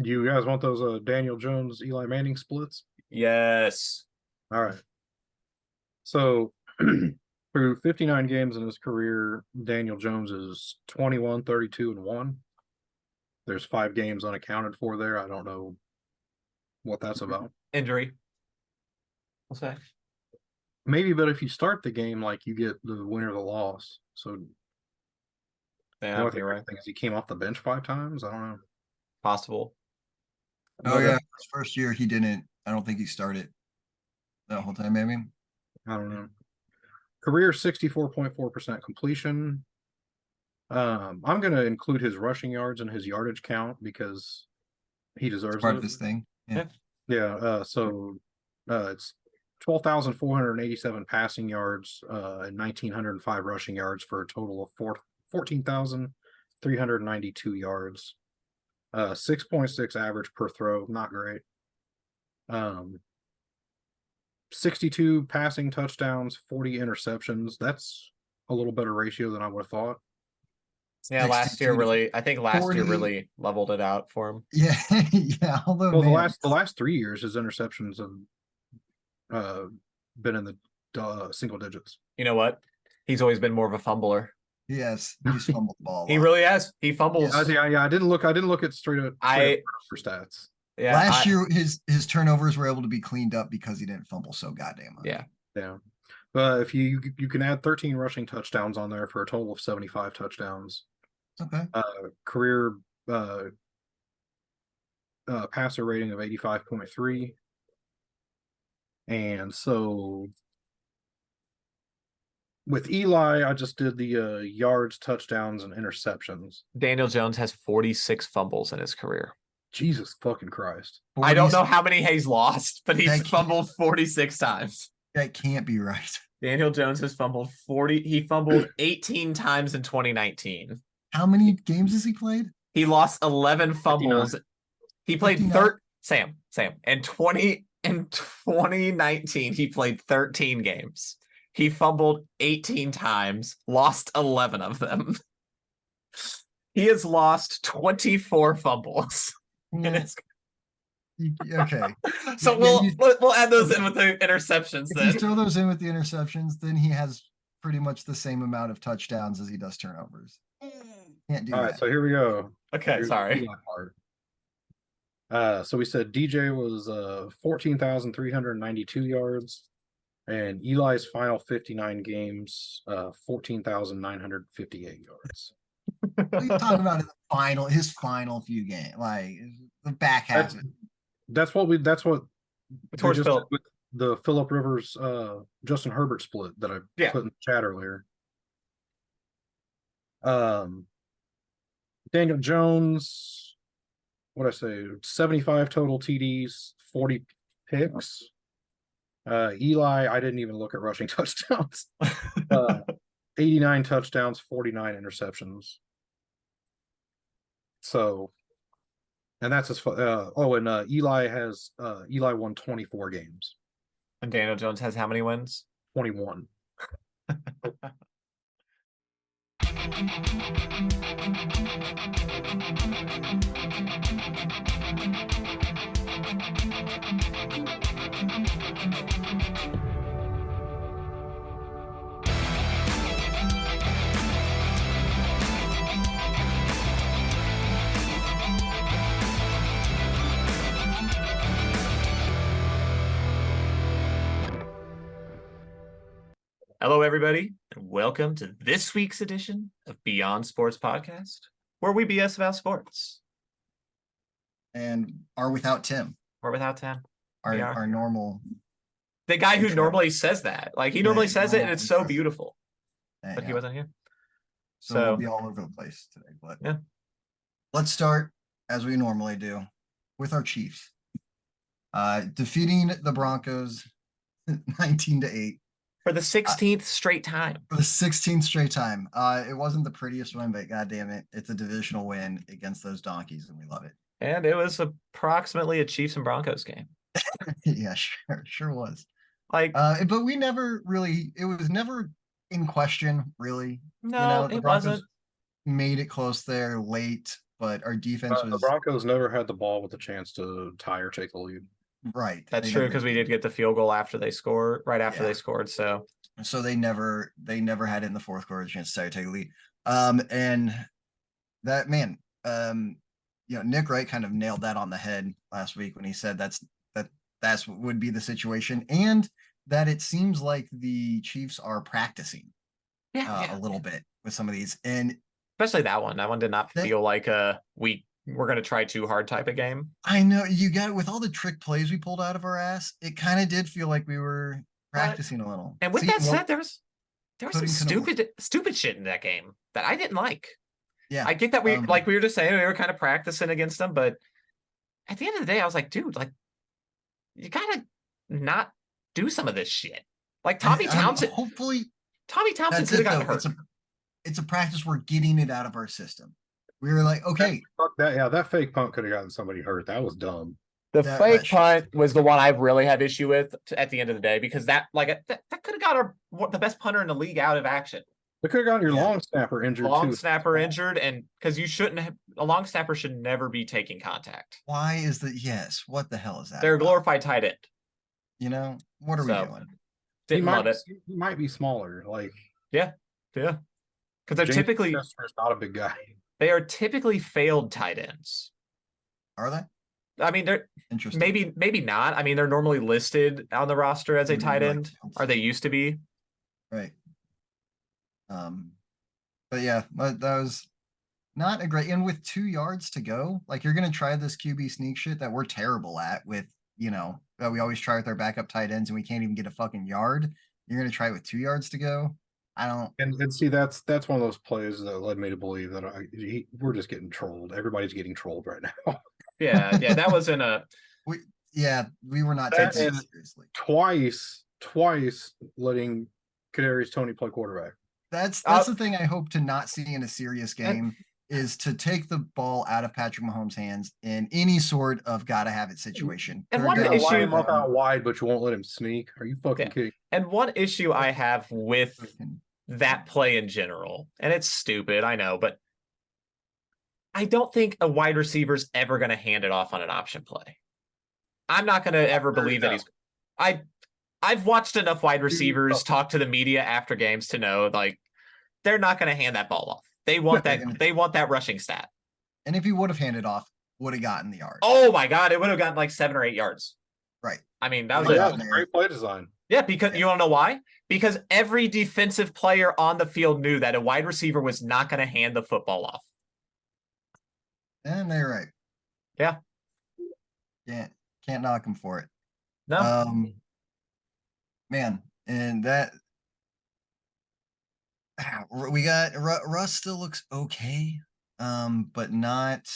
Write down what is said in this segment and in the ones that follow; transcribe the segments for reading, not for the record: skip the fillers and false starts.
Do you guys want those Daniel Jones, Eli Manning splits? Yes. All right. So through 59 games in his career, Daniel Jones is 21, 32, and 1. There's 5 games unaccounted for there. I don't know what that's about. Injury. I'll say. Maybe, but if you start the game, like you get the winner or the loss. So Yeah, the only thing you're I right. think is he came off the bench 5 times. I don't know. Possible. Oh But yeah, his first year he didn't. I don't think he started that whole time. Maybe. I don't know. Career 64.4% completion. I'm going to include his rushing yards and his yardage count because he deserves Part it. of his thing. Yeah. Yeah. It's 12,487 passing yards and 1,905 rushing yards for a total of 14,392 yards. 6.6 average per throw, not great. 62 passing touchdowns, 40 interceptions. That's a little better ratio than I would have thought. Yeah, last year 62 to really, I think last year 40. really leveled it out for him. Yeah, yeah. Although Well, man, the last 3 years, his interceptions have been in the single digits. You know what? He's always been more of a fumbler. yes, he's fumbled the ball. He really has. He fumbles. Yeah. I didn't look at straight up for stats. Yeah. Last year, his turnovers were able to be cleaned up because he didn't fumble so goddamn much. Yeah. But if you can add 13 rushing touchdowns on there for a total of 75 touchdowns. Okay. Career passer rating of 85.3. And so with Eli, I just did the yards, touchdowns, and interceptions. Daniel Jones has 46 fumbles in his career. Jesus fucking Christ. I don't know how many he's lost, but he's That can't- fumbled 46 times. That can't be right. Daniel Jones has fumbled 40. He fumbled 18 times in 2019. How many games has he played? He lost 11 fumbles. 59. He played 59? Sam. In 2019, he played 13 games. He fumbled 18 times, lost 11 of them. He has lost 24 fumbles. Yeah. Okay. So we'll add those in with the interceptions If then. you throw those in with the interceptions, then he has pretty much the same amount of touchdowns as he does turnovers. Can't do All that. right, so here we go. Okay, Here's the sorry. Eli part. So we said DJ was 14,392 yards, and Eli's final 59 games, 14,958 yards. What are you talking about his final few games, like the back half? That's what we just Phillip. with the Phillip Rivers Justin Herbert split that I put in the chat earlier. Daniel Jones, what I say, 75 total TDs, 40 picks. Eli, I didn't even look at rushing touchdowns. 89 touchdowns, 49 interceptions. So, and that's as Eli won 24 games. And Daniel Jones has how many wins? 21. Hello, everybody, and welcome to this week's edition of Beyond Sports Podcast, where we BS about sports. And are without Tim. Or without Tim. Our normal. The guy who normally says that. Like, he normally says it, and it's so beautiful. But he wasn't here. So we'll be all over the place today. But yeah. Let's start, as we normally do, with our Chiefs. Defeating the Broncos 19-8. For the 16th straight time. For the 16th straight time. It wasn't the prettiest win, but goddamn it, it's a divisional win against those donkeys, and we love it. And it was approximately a Chiefs and Broncos game. Yeah, sure was. Like, but we never really. It was never in question, really. No, the it Broncos wasn't. Made it close there late. but our defense The was Broncos never had the ball with a chance to tie or take the lead. right. That's They true never because we did get the field goal after they scored, right after Yeah. they scored. So So they never had it in the fourth quarter a chance to take the lead. And that man, Nick Wright kind of nailed that on the head last week when he said that's what would be the situation, and that it seems like the Chiefs are practicing a little bit with some of these, and especially that one. That one did not feel like we're gonna try too hard type of game. I know you got with all the trick plays we pulled out of our ass. It kind of did feel like we were practicing a little. And with that said, there was some stupid shit in that game that I didn't like. Yeah, I get that we were just saying we were kind of practicing against them, but at the end of the day, I was like, dude, like you gotta not do some of this shit. Like Tommy Townsend. Hopefully, Tommy Townsend could have gotten hurt. It's a practice. We're getting it out of our system. We were like, okay, that fake punt could have gotten somebody hurt. That was dumb. The fake punt was the one I really have issue with at the end of the day because that could have got the best punter in the league out of action. It could have gotten your long snapper injured too. Long snapper injured, and because you shouldn't have a long snapper should never be taking contact. Why is that? Yes, what the hell is that? They're a glorified tight end. You know what are we doing? Didn't love it. He might be smaller, like yeah, because they're typically not a big guy. They are typically failed tight ends. Are they? I mean, they're interesting. Maybe not. I mean, they're normally listed on the roster as a tight end, or they used to be. Right. But yeah, that was not a great. And with 2 yards to go, like you're gonna try this QB sneak shit that we're terrible at. With that we always try with our backup tight ends, and we can't even get a fucking yard. You're gonna try with 2 yards to go. I don't. And see, that's one of those plays that led me to believe that we're just getting trolled. Everybody's getting trolled right now. Yeah, that wasn't a. We were not taking it seriously. Twice letting Kadarius Toney play quarterback. That's the thing I hope to not see in a serious game is to take the ball out of Patrick Mahomes' hands in any sort of gotta have it situation. And one issue line him up out wide, but you won't let him sneak. Are you fucking kidding? And one issue I have with that play in general, and it's stupid, I know, but I don't think a wide receiver's ever going to hand it off on an option play. I'm not going to ever believe that I've watched enough wide receivers talk to the media after games to know, like, they're not going to hand that ball off. They want that rushing stat. And if he would have handed off, would have gotten the yard. Oh my God, it would have gotten like 7 or 8 yards. Right. I mean, that was a great play design. Yeah, because you want to know why? Because every defensive player on the field knew that a wide receiver was not going to hand the football off. And they're right. Yeah. Can't knock him for it. No. Man, and that we got Russ still looks okay, but not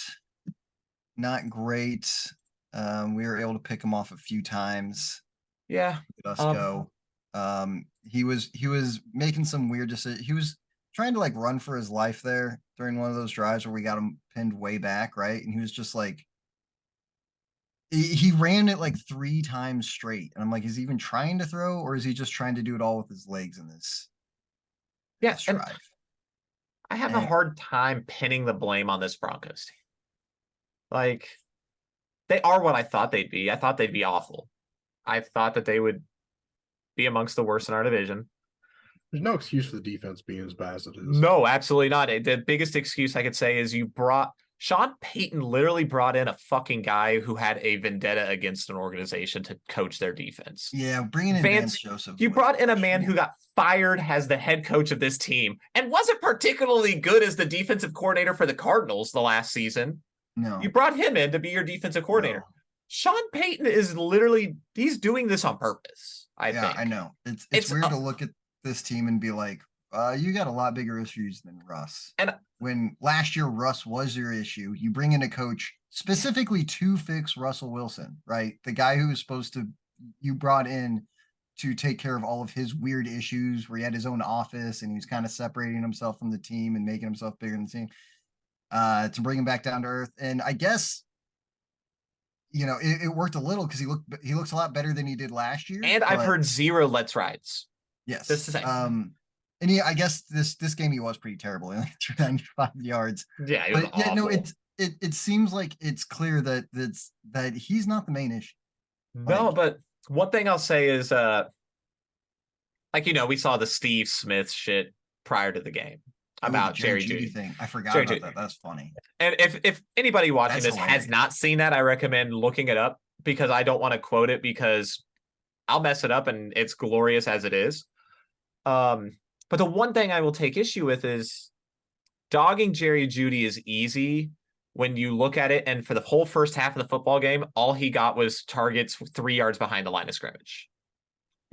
great. We were able to pick him off a few times. Yeah. Let us go. He was making some weird decisions. He was trying to like run for his life there during one of those drives where we got him pinned way back, right? And he was just like, he ran it like 3 times straight. And I'm like, is he even trying to throw, or is he just trying to do it all with his legs in this? Yeah. Drive? I have a hard time pinning the blame on this Broncos team. Like, they are what I thought they'd be. I thought they'd be awful. I thought that they would be amongst the worst in our division. There's no excuse for the defense being as bad as it is. No, absolutely not. The biggest excuse I could say is Sean Payton literally brought in a fucking guy who had a vendetta against an organization to coach their defense. Yeah, bringing in Vance Joseph. You brought in a man who got fired as the head coach of this team and wasn't particularly good as the defensive coordinator for the Cardinals the last season. No. You brought him in to be your defensive coordinator. No. Sean Payton is he's doing this on purpose, I think. I know. It's weird to look at this team and be like, you got a lot bigger issues than Russ. And when last year Russ was your issue, you bring in a coach specifically to fix Russell Wilson, right? The guy who was you brought in to take care of all of his weird issues where he had his own office and he was kind of separating himself from the team and making himself bigger than the team, to bring him back down to earth. And I guess, it worked a little because he looks a lot better than he did last year. And I've heard 0 let's rides. Yes. This is and I guess this game he was pretty terrible. He only threw 95 yards. Yeah, it was awful. it seems like it's clear that that he's not the main issue. No, Like- but one thing I'll say is, like, we saw the Steve Smith shit prior to the game about the Jerry Jeudy thing. I forgot Jerry about Jeudy. that. That's funny. And if anybody watching That's this has hilarious. not seen that, I recommend looking it up because I don't want to quote it because I'll mess it up and it's glorious as it is. But the one thing I will take issue with is dogging Jerry Jeudy is easy when you look at it. And for the whole first half of the football game, all he got was targets 3 yards behind the line of scrimmage.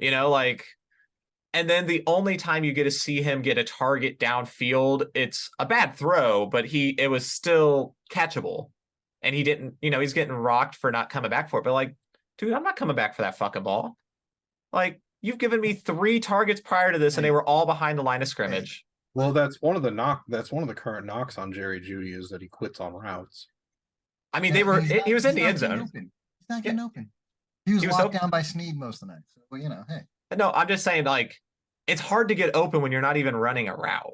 And then the only time you get to see him get a target downfield, it's a bad throw, but it was still catchable. And he didn't, he's getting rocked for not coming back for it. But like, dude, I'm not coming back for that fucking ball. Like, you've given me 3 targets prior to this, and they were all behind the line of scrimmage. Well, that's one of the current knocks on Jerry Jeudy is that he quits on routes. I mean, he was in the end zone. He's not getting open. He was locked open down by Snead most of the night. So, well, hey. No, I'm just saying, like, it's hard to get open when you're not even running a route.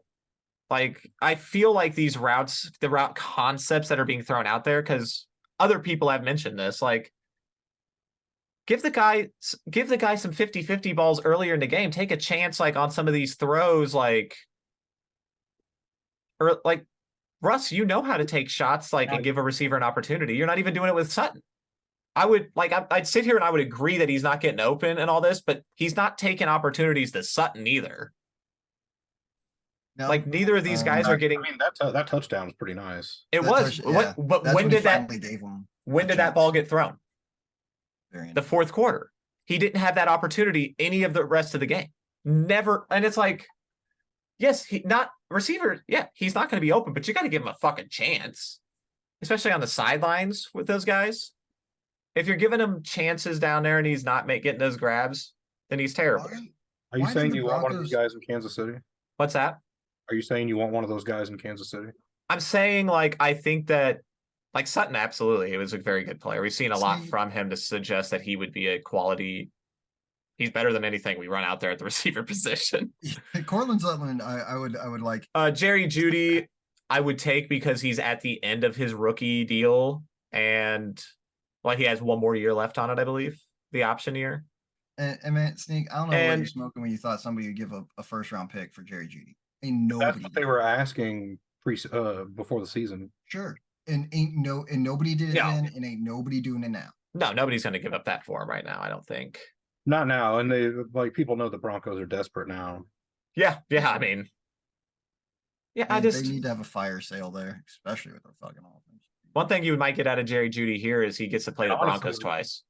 Like, I feel like these routes, the route concepts that are being thrown out there, because other people have mentioned this, like, give the guy some 50-50 balls earlier in the game. Take a chance, like, on some of these throws, like, or like, Russ, you know how to take shots, like, and give a receiver an opportunity. You're not even doing it with Sutton. I'd sit here and I would agree that he's not getting open and all this, but he's not taking opportunities to Sutton either. No, like, neither of these guys are getting. I mean, that touchdown was pretty nice. It was. But when did that ball get thrown? The fourth quarter. He didn't have that opportunity any of the rest of the game. Never. And it's like, yes, receiver. Yeah, he's not going to be open, but you got to give him a fucking chance, especially on the sidelines with those guys. If you're giving him chances down there and he's not getting those grabs, then he's terrible. Are you saying you want one of these guys in Kansas City? What's that? Are you saying you want one of those guys in Kansas City? I'm saying, like, I think that, like, Sutton, absolutely. He was a very good player. We've seen a lot from him to suggest that he would be a quality. He's better than anything we run out there at the receiver position. Cortland Sutton, I would like. Jerry Jeudy, I would take because he's at the end of his rookie deal and, well, he has one more year left on it, I believe, the option year. And man, Sneak, I don't know what you're smoking when you thought somebody would give a first round pick for Jerry Jeudy. That's what they were asking before the season. Sure, and nobody did it then, and ain't nobody doing it now. No, nobody's going to give up that for him right now. I don't think. Not now, and people know the Broncos are desperate now. Yeah. I mean, yeah, they need to have a fire sale there, especially with their fucking offense. One thing you might get out of Jerry Jeudy here is he gets to play the Broncos twice.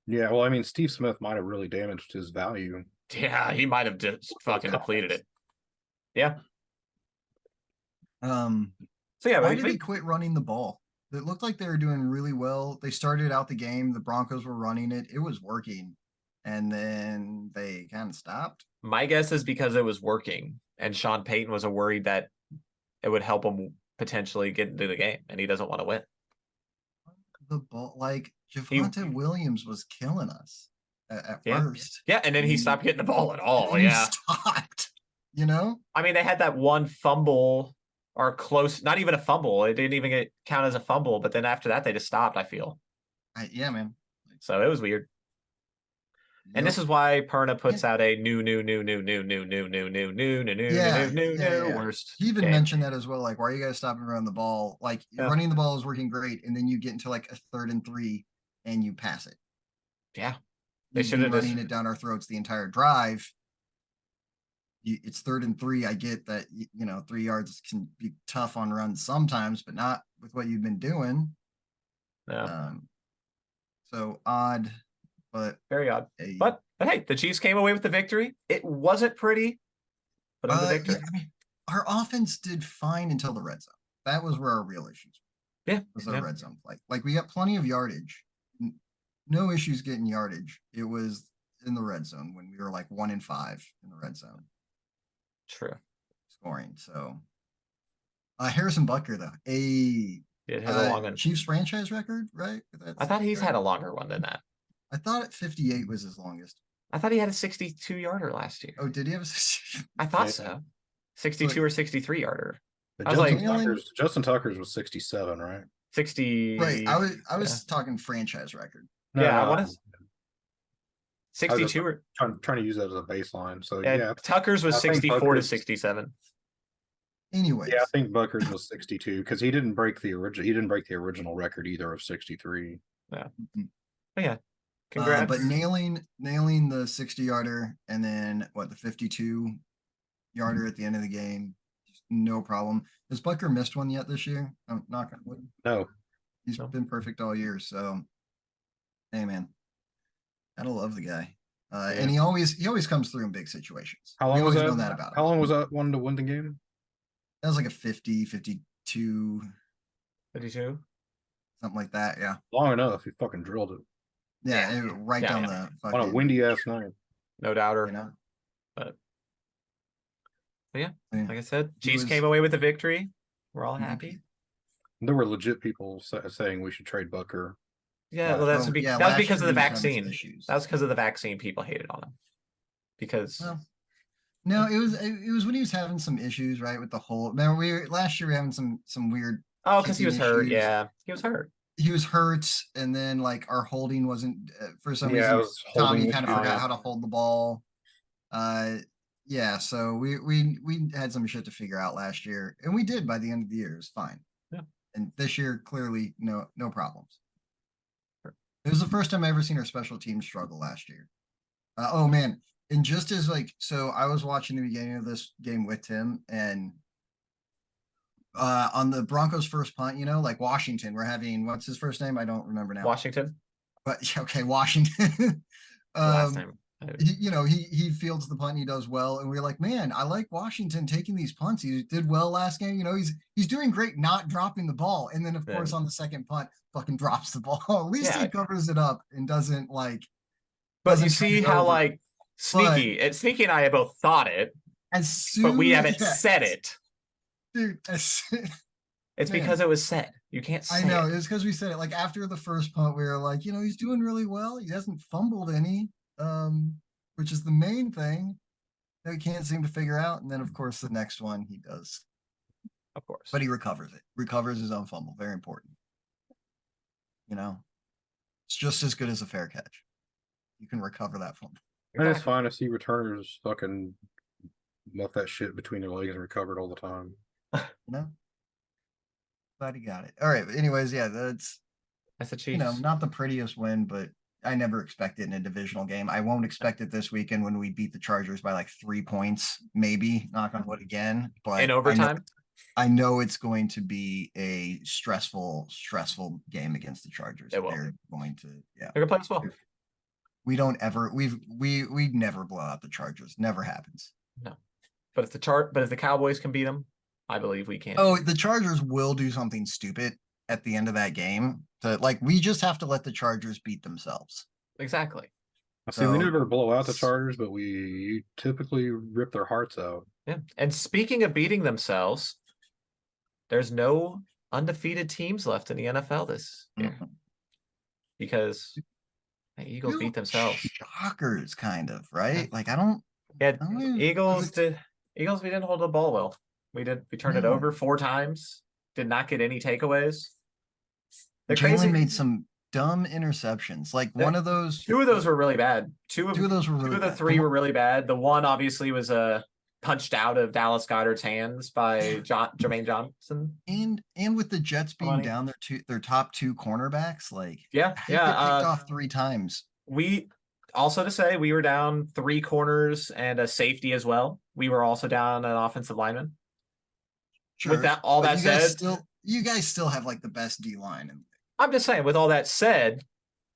Yeah, well, I mean, Steve Smith might have really damaged his value. Yeah, he might have just fucking depleted it. Yeah. So yeah, why did he quit running the ball? It looked like they were doing really well. They started out the game. The Broncos were running it. It was working. And then they kind of stopped. My guess is because it was working. And Sean Payton was worried that it would help him potentially get into the game. And he doesn't want to win. The ball, like, Javonte Williams was killing us at first. Yeah, and then he stopped getting the ball at all. He stopped. I mean, they had that one fumble or close, not even a fumble. It didn't even count as a fumble. But then after that, they just stopped, I feel. Yeah, man. So it was weird. And this is why Perna puts out a new worst. He even mentioned that as well. Like, why are you guys stopping running the ball? Like, running the ball is working great, and then you get into like a 3rd and 3, and you pass it. Yeah, they should have running it down our throats the entire drive. It's 3rd and 3. I get that 3 yards can be tough on runs sometimes, but not with what you've been doing. Yeah. So odd. But very odd. But hey, the Chiefs came away with the victory. It wasn't pretty, but it was a victory. Yeah, I mean, our offense did fine until the red zone. That was where our real issues were. Yeah. Was our red zone play. Like, we got plenty of yardage. No issues getting yardage. It was in the red zone when we were like 1-5 in the red zone. True. Scoring. So Harrison Butker, though. It hit a long one. Chiefs franchise record, right? I thought he's had a longer one than that. I thought 58 was his longest. I thought he had a 62-yarder last year. Oh, did he have a 62? I thought so. 62 or 63-yarder. But I was like- Justin Tucker's was 67, right? 60. Right. I was talking franchise record. Yeah, I No, want to 62 or trying to use that as a baseline. So yeah, yeah, Tucker's was I think 64 to Booker's- 67. Anyways, yeah, I think Booker's was 62 because he didn't break the original. He didn't break the original record either of 63. But yeah, congrats. but nailing the 60-yarder and then the 52-yarder at the end of the game, no problem. Has Butker missed one yet this year? I'm not gonna wood. No, He's No. been perfect all year. So, hey man, gotta love the guy. And he always comes through in big situations. how long We was always that? know that about him. How long was that one to win the game? That was like a 50, 52, 52. something like that. Yeah. Long enough. He fucking drilled it Yeah. Right Yeah, down yeah. the on a fucking, windy ass night. No doubter. you know. But yeah, Yeah. like I said, He Chiefs was- came away with the victory. We're all Mhm. happy. There were legit people saying we should trade Booker. Yeah, well, that's that was that was because of the last year he was having some vaccine. issues. That was because of the vaccine. People hated on him because Well, no, it was when he was having some issues, right, with the whole. Remember, last year we were having some weird. because he was kicking hurt. issues. Yeah, he was hurt. He was hurt, and then like our holding wasn't for some Yeah, reason. I was Tommy holding kind of the forgot time. how to hold the ball. Yeah, so we had some shit to figure out last year, and we did by the end of the year. It was fine. Yeah. And this year, clearly, no problems. Sure. It was the first time I ever seen our special teams struggle last year. Oh man. And just as so I was watching the beginning of this game with Tim, and on the Broncos first punt, like Washington, we're having, what's his first name? I don't remember now. Washington. But okay, Washington. Last time. He fields the punt and he does well. And we're like, man, I like Washington taking these punts. He did well last game. He's doing great not dropping the ball. And then of course on the second punt, fucking drops the ball. At least he covers it up and doesn't But doesn't you see turn it how over. Sneaky and I both thought it, as soon but we haven't as- said it. Dude, It's Man. because it was said. You can't say I know it. it's because we said it after the first punt, we were like, he's doing really well. He hasn't fumbled any, which is the main thing that we can't seem to figure out. And then of course the next one he does, Of course. but he recovers his own fumble. Very important. It's just as good as a fair catch. You can recover that fumble. And it's fine to see returners fucking muff that shit between their legs and recover it all the time. Glad he got it. All right. But anyways, yeah, that's the Chiefs. not the prettiest win, but I never expect it in a divisional game. I won't expect it this weekend when we beat the Chargers by 3 points, maybe. Knock on wood again. But In overtime. I know it's going to be a stressful game against the Chargers. It will. They're going to, They're gonna play us well. We don't ever we never blow out the Chargers. Never happens. No. But if the Cowboys can beat them, I believe we can. Oh, the Chargers will do something stupid at the end of that game. We just have to let the Chargers beat themselves. Exactly. I see. We So- never blow out the Chargers, but we typically rip their hearts out. Yeah. And speaking of beating themselves, there's no undefeated teams left in the NFL this year Mhm. because the Eagles beat themselves. Shockers, kind of, right? I don't. Yeah, I don't even- Eagles we didn't hold the ball well. We turned it No. over 4 times. Did not get any takeaways. The Jalen crazy made some dumb interceptions. One of those. 2 of those were really bad. Two of those were really 2 of the bad. 3 were really bad. The one obviously was punched out of Dallas Goedert's hands by Jermaine Johnson. And with the Jets being Money. down their top 2 cornerbacks, Yeah, they get picked off 3 times. We also to say we were down 3 corners and a safety as well. We were also down an offensive lineman. Sure. With that, all but that you guys still have the best D line. I'm just saying, with all that said,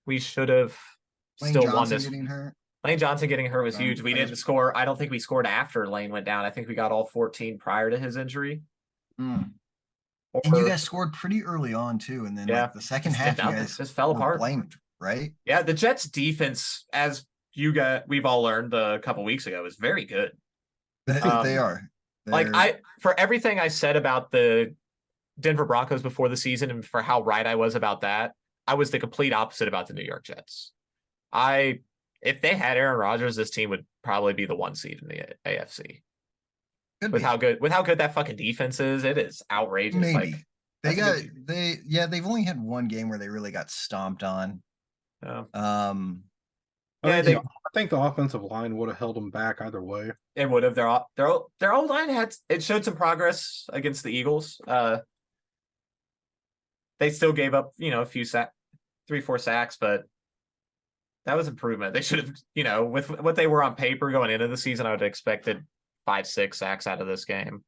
we should have Lane still Johnson won this. getting hurt. Lane Johnson getting hurt was Um, huge. We I didn't guess- score. I don't think we scored after Lane went down. I think we got all 14 prior to his injury. Mm. Or, And you guys scored pretty early on too, and then Yeah, the second just half, did you nothing. guys Just fell were apart. blamed, right? Yeah, the Jets defense, as we've all learned a couple weeks ago, is very good. They Um, are. They're- For everything I said about the Denver Broncos before the season and for how right I was about that, I was the complete opposite about the New York Jets. If they had Aaron Rodgers, this team would probably be the 1 seed in the AFC. Could with be. how good that fucking defense is. It is outrageous. Maybe. Like They've only had one game where they really got stomped on. yeah. I Yeah, think the offensive line would have held them back either way. it would have. Their old line showed some progress against the Eagles. They still gave up, a few 3-4 sacks, but that was improvement. They should have, with what they were on paper going into the season, I would have expected 5-6 sacks out of this game.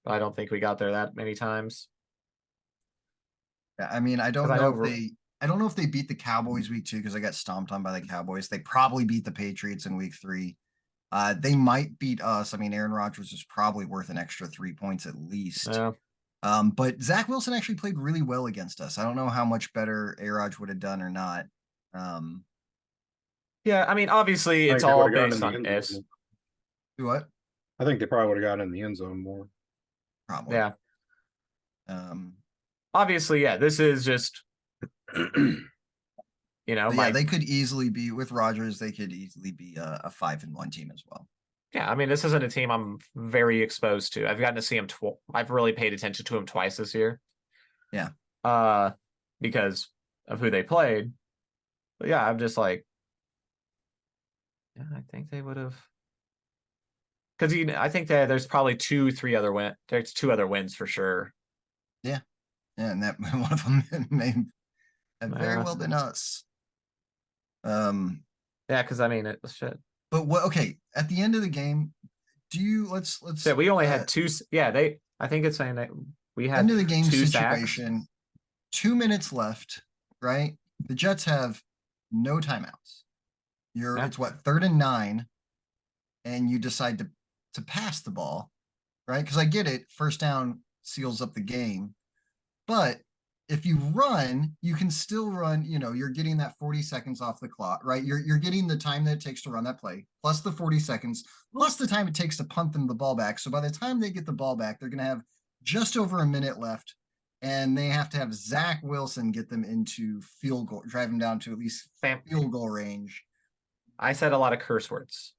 But I don't think we got there that many times. Yeah, I mean, I don't know if they beat the Cowboys week 2 because they got stomped on by the Cowboys. They probably beat the Patriots in week 3. They might beat us. I mean, Aaron Rodgers is probably worth an extra 3 points at least. Yeah. But Zach Wilson actually played really well against us. I don't know how much better A-Rod would have done or not. Yeah, I mean, obviously it's all based on ifs. Do what? I think they probably would have gotten in the end zone more. Probably. Yeah. Obviously, yeah, this is just yeah, they could easily be with Rodgers, they could easily be a 5-1 team as well. Yeah, I mean, this isn't a team I'm very exposed to. I've gotten to see him I've really paid attention to him twice this year. Yeah. Because of who they played. But yeah, I'm just like, yeah, I think they would have. Because I think that there's probably 2-3 other wins. There's 2 other wins for sure. Yeah, and that one of them may have very well been us. Yeah, because I mean, it was shit. But what? Okay, at the end of the game, let's. Yeah, we only had 2. Yeah, I think it's saying that we had end of the game 2 situation. Sacks. 2 minutes left, right? The Jets have no timeouts. It's what, 3rd and 9, and you decide to pass the ball, right? Because I get it, first down seals up the game, but if you run, you can still run. You're getting that 40 seconds off the clock, right? You're getting the time that it takes to run that play, plus the 40 seconds, plus the time it takes to punt them the ball back. So by the time they get the ball back, they're going to have just over a minute left, and they have to have Zach Wilson get them into field goal, drive them down to at least field goal range. I said a lot of curse words.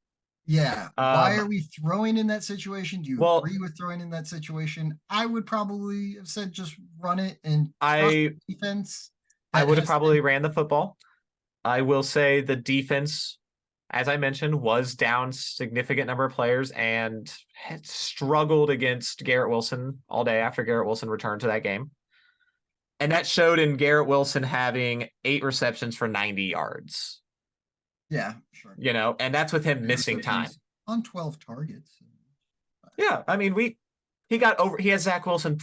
Yeah. Why are we throwing in that situation? Do you agree with throwing in that situation? I would probably have said just run it and trust defense. I would have probably ran the football. I will say the defense, as I mentioned, was down significant number of players and had struggled against Garrett Wilson all day after Garrett Wilson returned to that game. And that showed in Garrett Wilson having 8 receptions for 90 yards. Yeah, sure. And that's with him missing time. On 12 targets. Yeah, I mean, he has Zach Wilson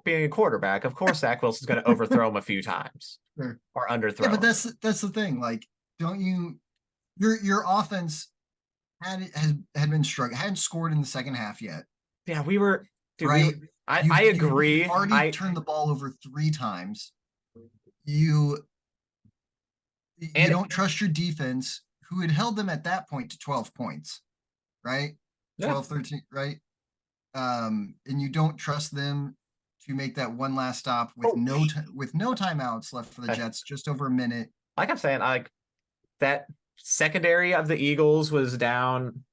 being a quarterback. Of course, Zach Wilson's going to overthrow him a few times. Sure. Or underthrow. Yeah, but that's the thing. Like, don't you? Your offense had been struggling, hadn't scored in the second half yet. Yeah, we were. Dude, right. I agree. You already turned the ball over 3 times. You don't trust your defense, who had held them at that point to 12 points, right? Yeah. 12, 13, right? And you don't trust them to make that one last stop with no timeouts left for the Jets, just over a minute. Like I'm saying, that secondary of the Eagles was down.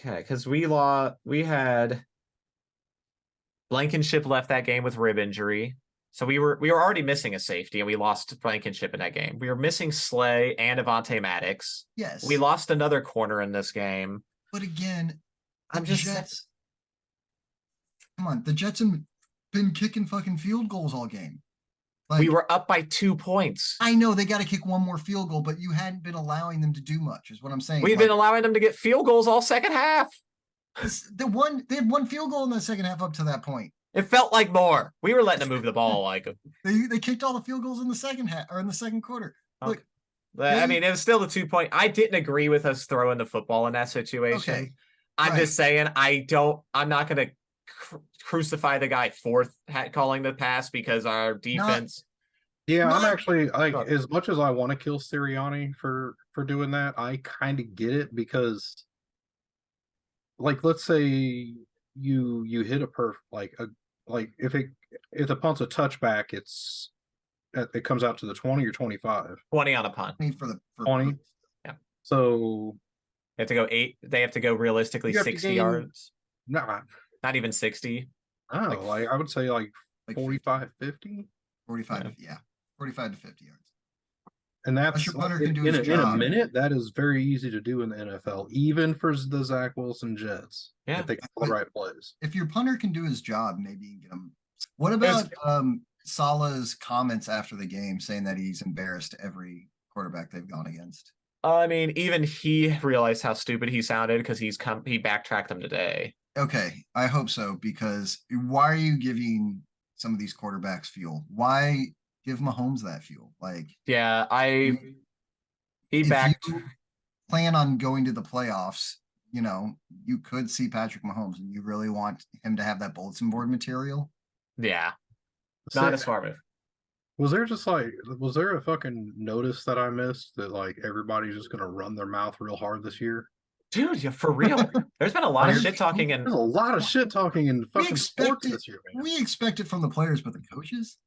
Because we had Blankenship left that game with rib injury. So we were already missing a safety, and we lost Blankenship in that game. We were missing Slay and Avonte Maddox. Yes. We lost another corner in this game. But again, Jets. Come on, the Jets have been kicking fucking field goals all game. Like, we were up by 2 points. I know they got to kick one more field goal, but you hadn't been allowing them to do much, is what I'm saying. We've been allowing them to get field goals all second half. They had 1 field goal in the second half up to that point. It felt like more. We were letting them move the ball like they kicked all the field goals in the second half or in the second quarter. Okay. Look, I mean, it was still the 2 point. I didn't agree with us throwing the football in that situation. Okay. I'm just saying I'm not going to crucify the guy for calling the pass because our defense. I'm actually as much as I want to kill Sirianni for doing that, I kind of get it because, like, let's say you hit if the punt's a touchback, it comes out to the 20 or 25. 20 on a punt. For 20. Yeah. So They have to go 8. They have to go realistically You have to 60 gain- yards. Nah, Not even 60. I don't know. Like I would say like 45, 50. 45, yeah. 45 to 50 yards. And that's your punter can do in, his in a job. minute. That is very easy to do in the NFL, even for the Zach Wilson Jets. Yeah. If they call the right plays. If your punter can do his job, maybe you can get him. What about Salah's comments after the game saying that he's embarrassed every quarterback they've gone against? I mean, even he realized how stupid he sounded because he backtracked them today. Okay, I hope so, because why are you giving some of these quarterbacks fuel? Why give Mahomes that fuel? Like, yeah, he if backed. you plan on going to the playoffs, you know, you could see Patrick Mahomes, and you really want him to have that bulletin board material. Yeah, not a smart move. Was there a fucking notice that I missed that like everybody's just gonna run their mouth real hard this year? Dude, yeah, for real. There's been a lot of shit talking There's a lot of shit talking in fucking sports this year, man. We expect it from the players, but the coaches?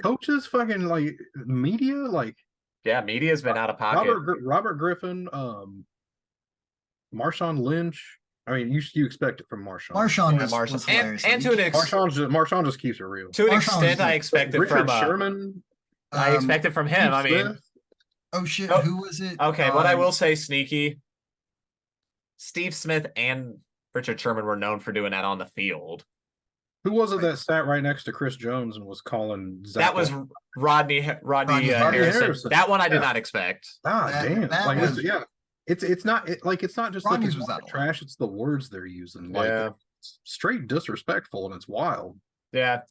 Coaches, fucking like media, like yeah, media's been out of pocket. Robert Griffin, Marshawn Lynch. I mean, you expect it from Marshawn. Marshawn was hilarious. And to an Marshawn just keeps it real. To an extent, I expect it from Sherman. I expect it from him. I mean, oh shit, who was it? Okay, what I will say, sneaky. Steve Smith and Richard Sherman were known for doing that on the field. Who was it that sat right next to Chris Jones and was calling Zach? That was Rodney Harrison. That one I did not expect. Damn! Like, it's not just Rodney's like was trash. It's the words they're using. Like it's straight disrespectful, and it's wild. Yeah.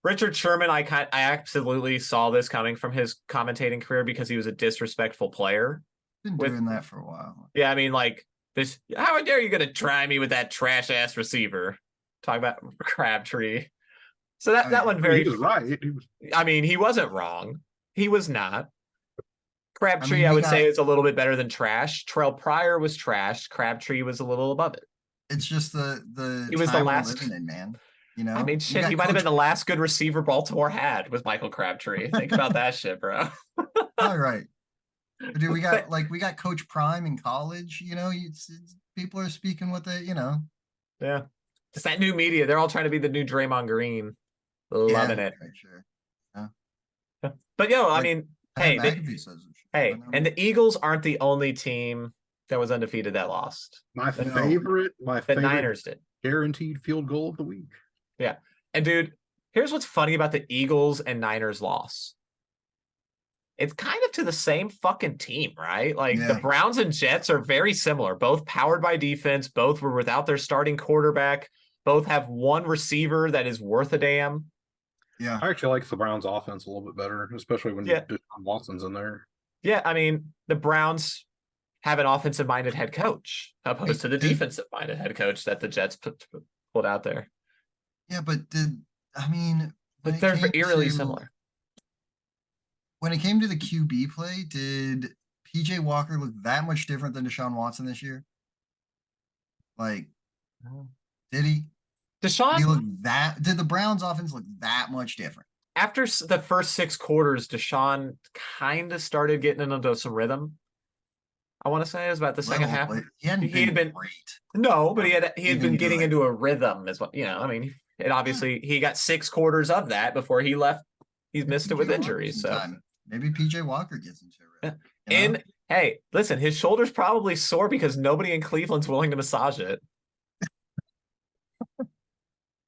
Richard Sherman, I absolutely saw this coming from his commentating career because he was a disrespectful player. Been doing that for a while. Yeah, I mean, like this. How dare you gonna try me with that trash ass receiver? Talk about Crabtree. So that one very. He was right. I mean, he wasn't wrong. He was not. Crabtree, I would say, is a little bit better than trash. Terrell Pryor was trash. Crabtree was a little above it. It's just the he was the last in, man. You know, I mean, shit, he might have been the last good receiver Baltimore had with Michael Crabtree. Think about that shit, bro. All right, dude. We got Coach Prime in college. You know, people are speaking what they, you know. Yeah, it's that new media. They're all trying to be the new Draymond Green. Loving it. Right, sure. Yeah. But I mean, hey, and the Eagles aren't the only team that was undefeated that lost. The Niners did. Guaranteed field goal of the week. Yeah. And dude, here's what's funny about the Eagles and Niners loss. It's kind of to the same fucking team, right? Like the Browns and Jets are very similar, both powered by defense, both were without their starting quarterback, both have one receiver that is worth a damn. Yeah. I actually like the Browns offense a little bit better, especially when Deshaun Watson's in there. Yeah, I mean, the Browns have an offensive-minded head coach opposed to the defensive-minded head coach that the Jets pulled out there. Yeah, but they're eerily similar. When it came to the QB play, did PJ Walker look that much different than Deshaun Watson this year? Like, did he? Did the Browns offense look that much different? After the first 6 quarters, Deshaun kind of started getting into some rhythm. I want to say it was about the second half. He had been great. No, but he had been getting into a rhythm as well. You know, I mean, it obviously he got 6 quarters of that before he left. He's missed it with injuries. So maybe PJ Walker gets into it. And hey, listen, his shoulder's probably sore because nobody in Cleveland's willing to massage it.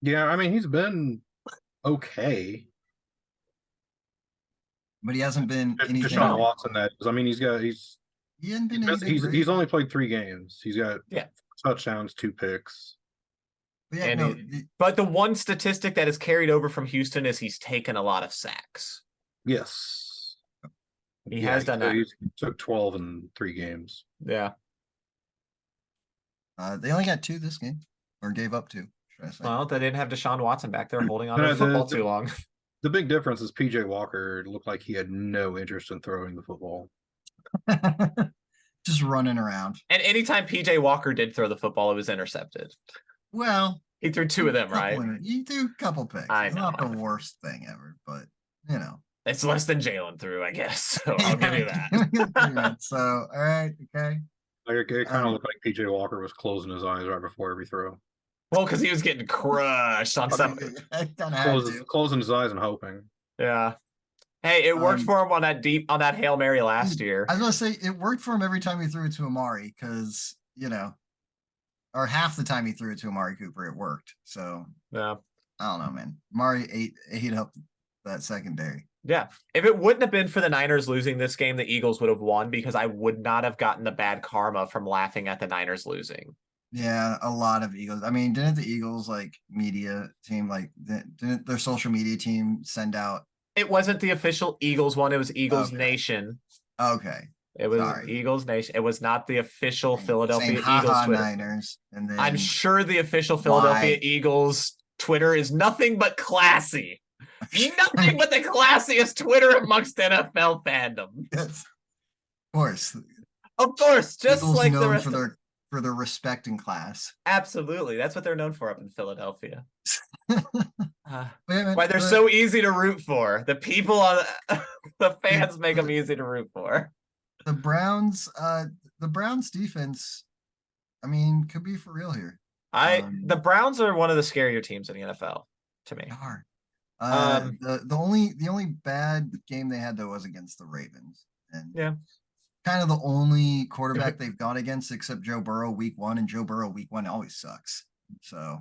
Yeah, I mean, he's been okay. But he hasn't been anything. Deshaun Watson, that is. I mean, he's only played 3 games. He's got touchdowns, 2 picks. But the one statistic that is carried over from Houston is he's taken a lot of sacks. Yes. He has done that. He took 12 in 3 games. Yeah. They only got 2 this game, or gave up 2. Well, they didn't have Deshaun Watson back there holding on to the football too long. The big difference is PJ Walker looked like he had no interest in throwing the football. Just running around. And anytime PJ Walker did throw the football, it was intercepted. Well, he threw 2 of them, right? You threw a couple picks. It's not the worst thing ever, but you know. It's less than Jalen threw, I guess. So I'll give you that. So, all right, okay. It kind of looked like PJ Walker was closing his eyes right before every throw. Well, because he was getting crushed on some. Closing his eyes and hoping. Yeah. Hey, it worked for him on that Hail Mary last year. I was gonna say it worked for him every time he threw it to Amari, because or half the time he threw it to Amari Cooper, it worked. So yeah, I don't know, man. Amari ate up that secondary. Yeah. If it wouldn't have been for the Niners losing this game, the Eagles would have won, because I would not have gotten the bad karma from laughing at the Niners losing. Yeah, a lot of Eagles. I mean, didn't the Eagles media team didn't their social media team send out? It wasn't the official Eagles one. It was Eagles Nation. Okay. It was Eagles Nation. It was not the official Philadelphia Eagles Twitter. Niners, and then I'm sure the official Philadelphia Eagles Twitter is nothing but classy. Nothing but the classiest Twitter amongst NFL fandom. Yes. Of course. Just Eagles like known the rest for their respect and class. Absolutely. That's what they're known for up in Philadelphia. Man, why they're so easy to root for. The people on the fans make them easy to root for. The Browns defense, I mean, could be for real here. The Browns are one of the scarier teams in the NFL to me. The only bad game they had though was against the Ravens, and kind of the only quarterback they've gone against except Joe Burrow week 1, and Joe Burrow week 1 always sucks. So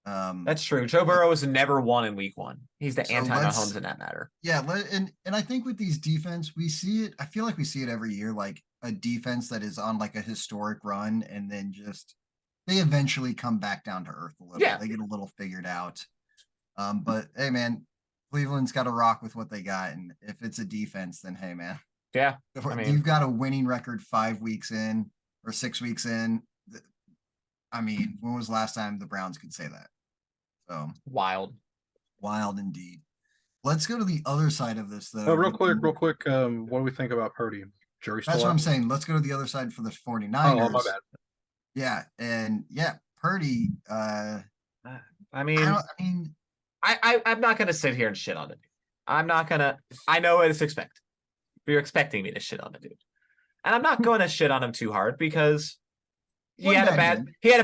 that's true. Joe Burrow has never won in week 1. He's the anti-Mahomes in that matter. Yeah, and I think with these defense, we see it. I feel like we see it every year, like a defense that is on a historic run, and then just they eventually come back down to earth a little. Yeah. They get a little figured out. But hey, man, Cleveland's got to rock with what they got, and if it's a defense, then hey, man, you've got a winning record 5 weeks in or 6 weeks in. I mean, when was the last time the Browns could say that? So wild indeed. Let's go to the other side of this, though. Oh, real quick. What do we think about Purdy? That's what I'm saying. Let's go to the other side for the 49ers. Oh, my bad. Yeah, and Purdy. I'm not gonna sit here and shit on the dude. I'm not gonna. I know it's expected. You're expecting me to shit on the dude, and I'm not going to shit on him too hard because he had a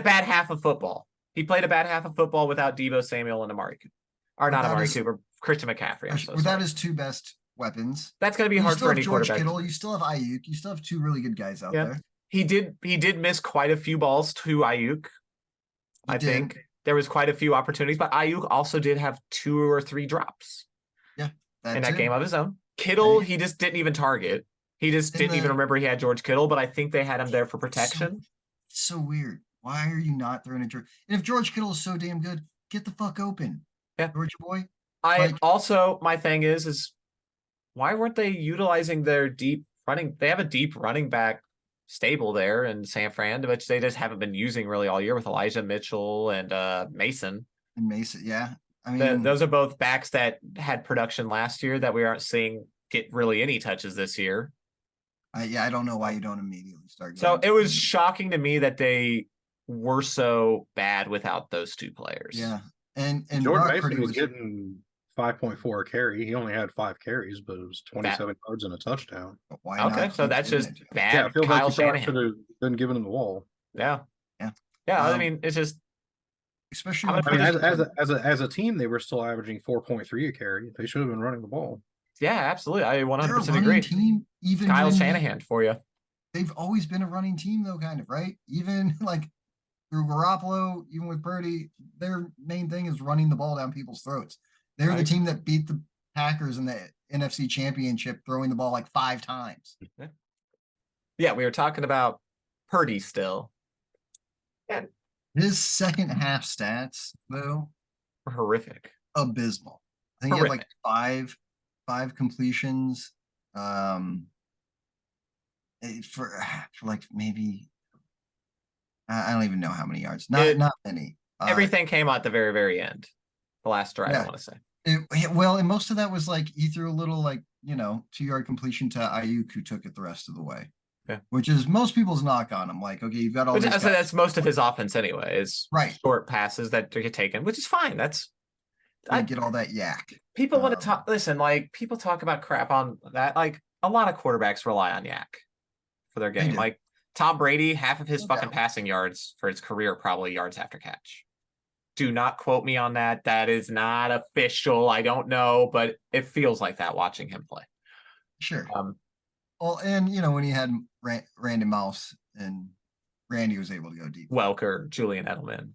bad half of football. He played a bad half of football without Deebo Samuel and Amari Cooper. Or not Amari Cooper, Christian McCaffrey. Without his 2 best weapons. That's going to be hard for any George quarterback. Kittle, you still have Ayuk. You still have 2 really good guys out there. He did miss quite a few balls to Ayuk. I think there was quite a few opportunities, but Ayuk also did have 2 or 3 drops. Yeah. In that game of his own. Kittle, he just didn't even target. He just didn't even remember he had George Kittle, but I think they had him there for protection. It's so weird. Why are you not throwing a George? And if George Kittle is so damn good, get the fuck open. Yeah. George boy. My thing is why weren't they utilizing their deep running? They have a deep running back stable there in San Fran, which they just haven't been using really all year with Elijah Mitchell and Mason. Yeah. I mean, those are both backs that had production last year that we aren't seeing get really any touches this year. I don't know why you don't immediately start. So it was shocking to me that they were so bad without those 2 players. Yeah. And Jordan Mason was getting 5.4 a carry. He only had 5 carries, but it was 27 yards and a touchdown. So that's just bad. Yeah, I feel Kyle like Shanahan should have been given him the wall. Yeah. I mean, it's just especially as a team, they were still averaging 4.3 a carry. They should have been running the ball. Yeah, absolutely. I 100% agree. Team, even Kyle Shanahan for you. They've always been a running team, though, kind of, right? Even through Garoppolo, even with Purdy, their main thing is running the ball down people's throats. They're the team that beat the Packers in the NFC Championship, throwing the ball 5 times. Yeah, we were talking about Purdy still. Yeah. His second half stats, though, were horrific. Abysmal. I think he had 5 completions. For maybe I don't even know how many yards. Not many. Everything came out at the very, very end. The last drive, I want to say. And most of that was he threw a little 2-yard completion to Ayuk, who took it the rest of the way. Yeah. Which is most people's knock on him. Okay, you've got all these guys. That's most of his offense anyway, is short passes that get taken, which is fine. I get all that yak. People want to talk. Listen, people talk about crap on that. A lot of quarterbacks rely on yak for their They game. do. Like Tom Brady, half of his No fucking doubt. passing yards for his career probably yards after catch. Do not quote me on that. That is not official. I don't know, but it feels like that watching him play. Sure. Um, Well, and when he had Randy Mouse and Randy was able to go deep. Welker, Julian Edelman.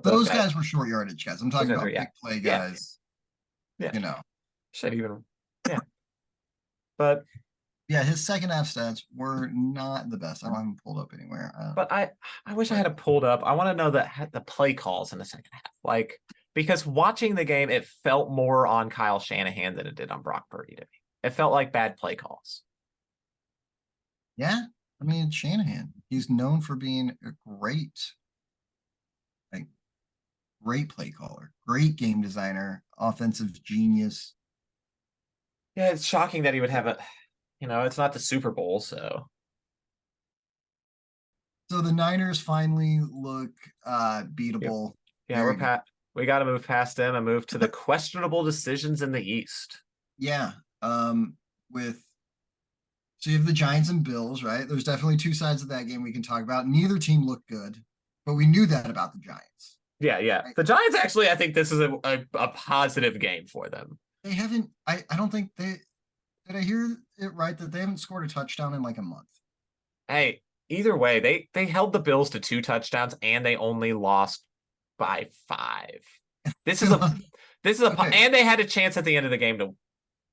Those guys were short yardage guys. I'm talking about big play guys. Yeah. Should even. Yeah. But yeah, his second half stats were not the best. I don't have them pulled up anywhere. But I wish I had it pulled up. I want to know the play calls in the second half. Like, because watching the game, it felt more on Kyle Shanahan than it did on Brock Purdy to me. It felt like bad play calls. Yeah. I mean, Shanahan, he's known for being a great play caller, great game designer, offensive genius. Yeah, it's shocking that he would have a, it's not the Super Bowl, so. So the Niners finally look beatable. Yeah, we got to move past them and move to the questionable decisions in the East. Yeah. So you have the Giants and Bills, right? There's definitely two sides of that game we can talk about. Neither team looked good, but we knew that about the Giants. Yeah. Right? The Giants, actually, I think this is a positive game for them. They haven't, I don't think did I hear it right that they haven't scored a touchdown in like a month? Hey, either way, they held the Bills to 2 touchdowns and they only lost by 5. This is okay. And they had a chance at the end of the game to.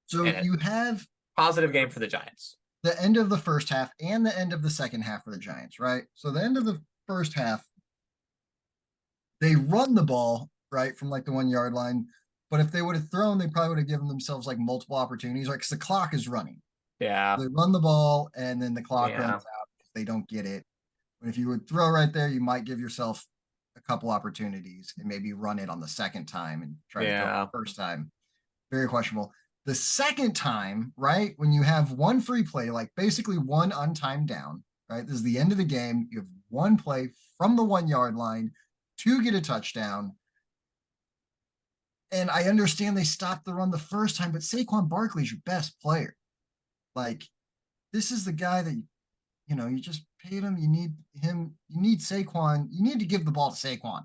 So you have positive game for the Giants. The end of the first half and the end of the second half for the Giants, right? So the end of the first half, they run the ball, right, from like the 1 yard line. But if they would have thrown, they probably would have given themselves like multiple opportunities, right? Because the clock is running. Yeah. They run the ball and then the clock runs out if they don't get it. But if you would throw right there, you might give yourself a couple opportunities and maybe run it on the second time and try to throw it the first time. Very questionable. The second time, right, when you have one free play, like basically one untimed down, right? This is the end of the game. You have one play from the 1 yard line to get a touchdown. And I understand they stopped the run the first time, but Saquon Barkley is your best player. Like, this is the guy that, you just paid him. You need him. You need Saquon. You need to give the ball to Saquon.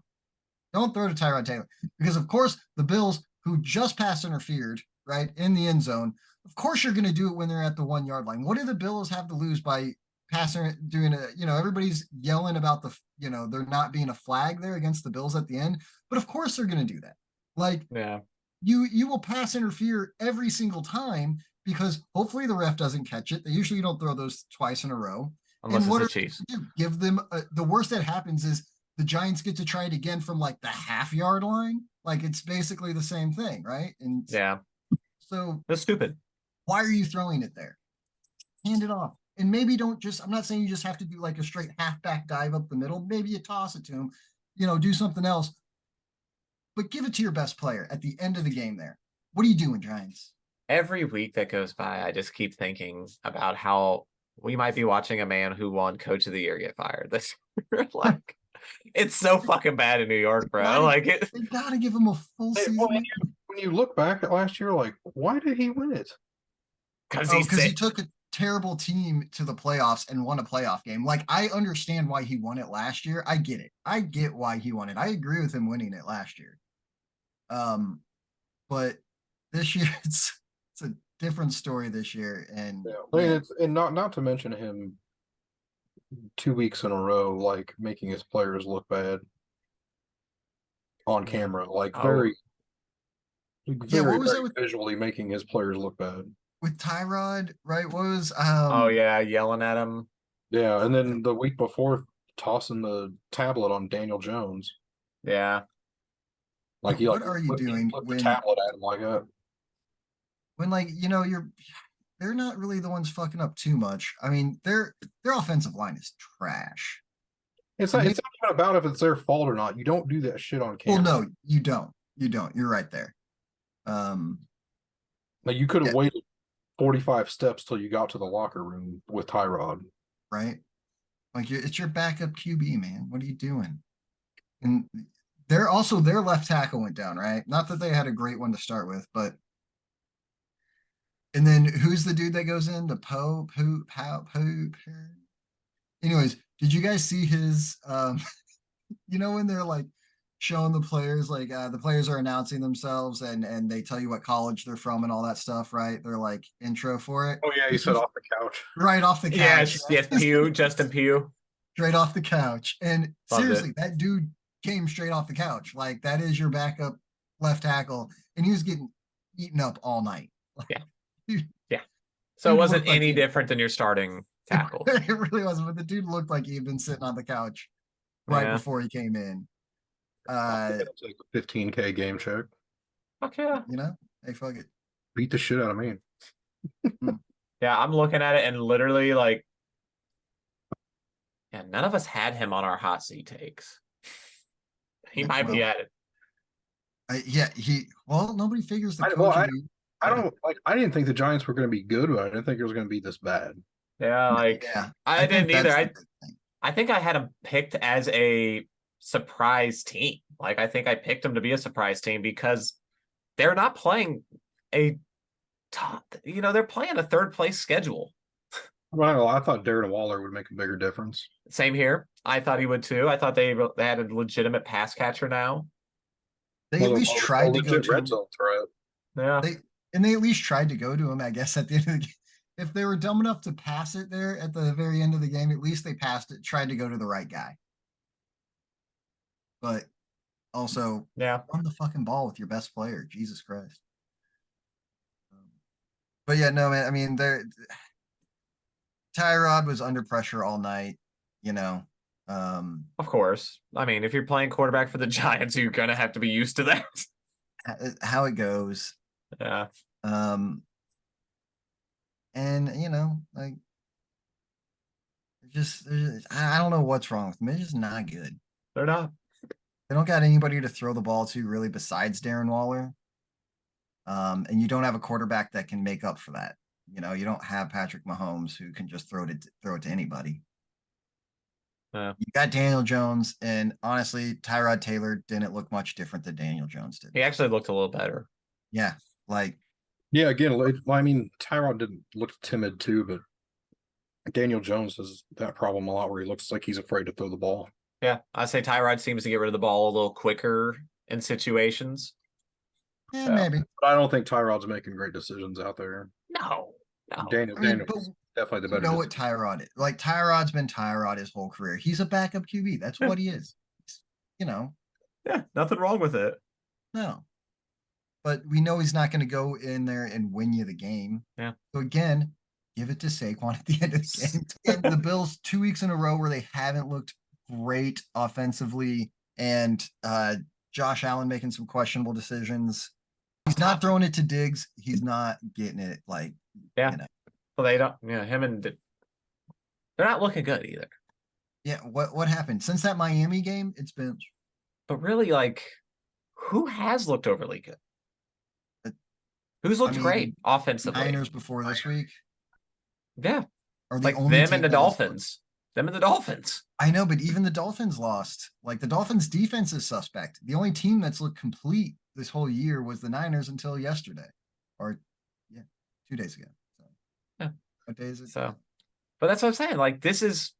Don't throw to Tyrod Taylor. Because, of course, the Bills, who just pass interfered, right, in the end zone, of course you're going to do it when they're at the 1 yard line. What do the Bills have to lose by doing everybody's yelling about there not being a flag there against the Bills at the end, but of course they're going to do that. Like, you will pass interfere every single time because hopefully the ref doesn't catch it. They usually don't throw those twice in a row. Unless and what it's the Chiefs. Give them the worst that happens is the Giants get to try it again from like the half yard line. Like, it's basically the same thing, right? And so that's stupid. Why are you throwing it there? Hand it off. And maybe don't just, I'm not saying you just have to do like a straight halfback dive up the middle. Maybe you toss it to him, do something else. But give it to your best player at the end of the game there. What are you doing, Giants? Every week that goes by, I just keep thinking about how we might be watching a man who won Coach of the Year get fired this year. Like, it's so fucking bad in New York, bro. They gotta give him a full season. When you look back at last year, like, why did he win it? Because he took a terrible team to the playoffs and won a playoff game. Like, I understand why he won it last year. I get it. I get why he won it. I agree with him winning it last year. But this year it's a different story this year. And not to mention him 2 weeks in a row, like making his players look bad on camera, like very visually making his players look bad. With Tyrod, right? What was yelling at him. Yeah, and then the week before tossing the tablet on Daniel Jones. Yeah. Like, what are you doing when the tablet at him like that? When they're not really the ones fucking up too much. I mean, their offensive line is trash. It's not even about if it's their fault or not. You don't do that shit on camera. Well, no, you don't. You're right there. Like, you could have waited 45 steps till you got to the locker room with Tyrod. Right? Like, it's your backup QB, man. What are you doing? And their left tackle went down, right? Not that they had a great one to start with, but And then who's the dude that goes in? The Poop. Anyways, did you guys see his when they're like showing the players, like the players are announcing themselves and they tell you what college they're from and all that stuff, right? They're like intro for it. Oh yeah, you said off the couch. Right off the couch. Yes, Pew, Justin Pew. Straight off the couch. And Loved seriously, it. that dude came straight off the couch. Like that is your backup left tackle. And he was getting eaten up all night. Yeah. Dude, Yeah. So it dude wasn't looked like any he- different than your starting tackle. It really wasn't, but the dude looked like he had been sitting on the couch right Yeah. before he came in. It's like a 15K game check. Fuck yeah. Hey, fuck it. Beat the shit out of me. Yeah, I'm looking at it and literally like, yeah, none of us had him on our hot seat takes. He Yeah, might be at it. Nobody figures the I- coach. well, would be- I don't like. I didn't think the Giants were going to be good, but I didn't think it was going to be this bad. Yeah, like Yeah, I think didn't either. that's the big thing. I think I had him picked as a surprise team. Like I think I picked them to be a surprise team because they're not playing a top, they're playing a third place schedule. Well, I thought Darren Waller would make a bigger difference. Same here. I thought he would too. I thought they had a legitimate pass catcher now. They at least tried to go legit to red him. zone threat. Yeah. They at least tried to go to him, I guess, at the end of the game. If they were dumb enough to pass it there at the very end of the game, at least they passed it, tried to go to the right guy. But also, Yeah. run the fucking ball with your best player. Jesus Christ. But yeah, no, man. I mean, Tyrod was under pressure all night, Of course. I mean, if you're playing quarterback for the Giants, you're gonna have to be used to that. how it goes. Yeah. And like I don't know what's wrong with them. They're just not good. They're not. They don't got anybody to throw the ball to really besides Darren Waller. And you don't have a quarterback that can make up for that. You don't have Patrick Mahomes who can just throw it to anybody. Yeah. You got Daniel Jones, and honestly, Tyrod Taylor didn't look much different than Daniel Jones did. He actually looked a little better. Yeah, Yeah, again, I mean, Tyrod didn't look timid too, but Daniel Jones has that problem a lot where he looks like he's afraid to throw the ball. Yeah, I say Tyrod seems to get rid of the ball a little quicker in situations. yeah, So, maybe. But I don't think Tyrod's making great decisions out there. No. Daniel definitely the better. You know what Tyrod is? Like Tyrod's been Tyrod his whole career. He's a backup QB. That's what he is. Yeah, nothing wrong with it. No. But we know he's not going to go in there and win you the game. Yeah. So again, give it to Saquon at the end of the game. And the Bills 2 weeks in a row where they haven't looked great offensively, and Josh Allen making some questionable decisions. He's not throwing it to Diggs. He's not getting it like. Yeah. Well, they don't. Yeah, they're not looking good either. Yeah. What happened since that Miami game? It's been. But really, like, who has looked overly good? Who's looked great offensively? Niners before this week. Yeah. Are like them and the Dolphins. Them and the Dolphins. I know, but even the Dolphins lost. Like the Dolphins defense is suspect. The only team that's looked complete this whole year was the Niners until yesterday. Or 2 days ago. So yeah. What day is it? So but that's what I'm saying. Like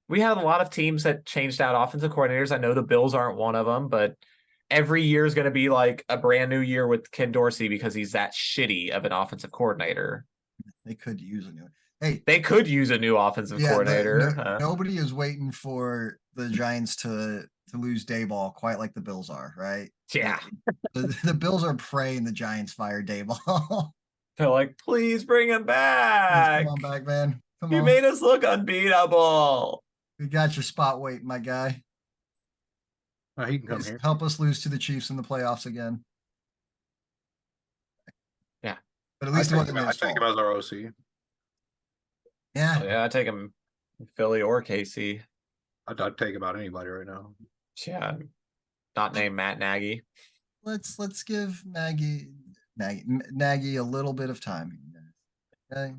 we had a lot of teams that changed out offensive coordinators. I know the Bills aren't one of them, but every year is going to be like a brand new year with Ken Dorsey because he's that shitty of an offensive coordinator. They could use a new. They could use a new offensive coordinator. Nobody is waiting for the Giants to lose Dayball quite like the Bills are, right? Yeah. The Bills are praying the Giants fire Dayball. They're like, please bring him back. Come on back, man. Come on. You made us look unbeatable. We got your spot waiting, my guy. He can come here. Help us lose to the Chiefs in the playoffs again. Yeah. But at least I take him as our OC. Yeah. Oh, yeah, I take him Philly or KC. I'd take about anybody right now. Yeah. Not named Matt Nagy. Let's give Nagy a little bit of time. Okay.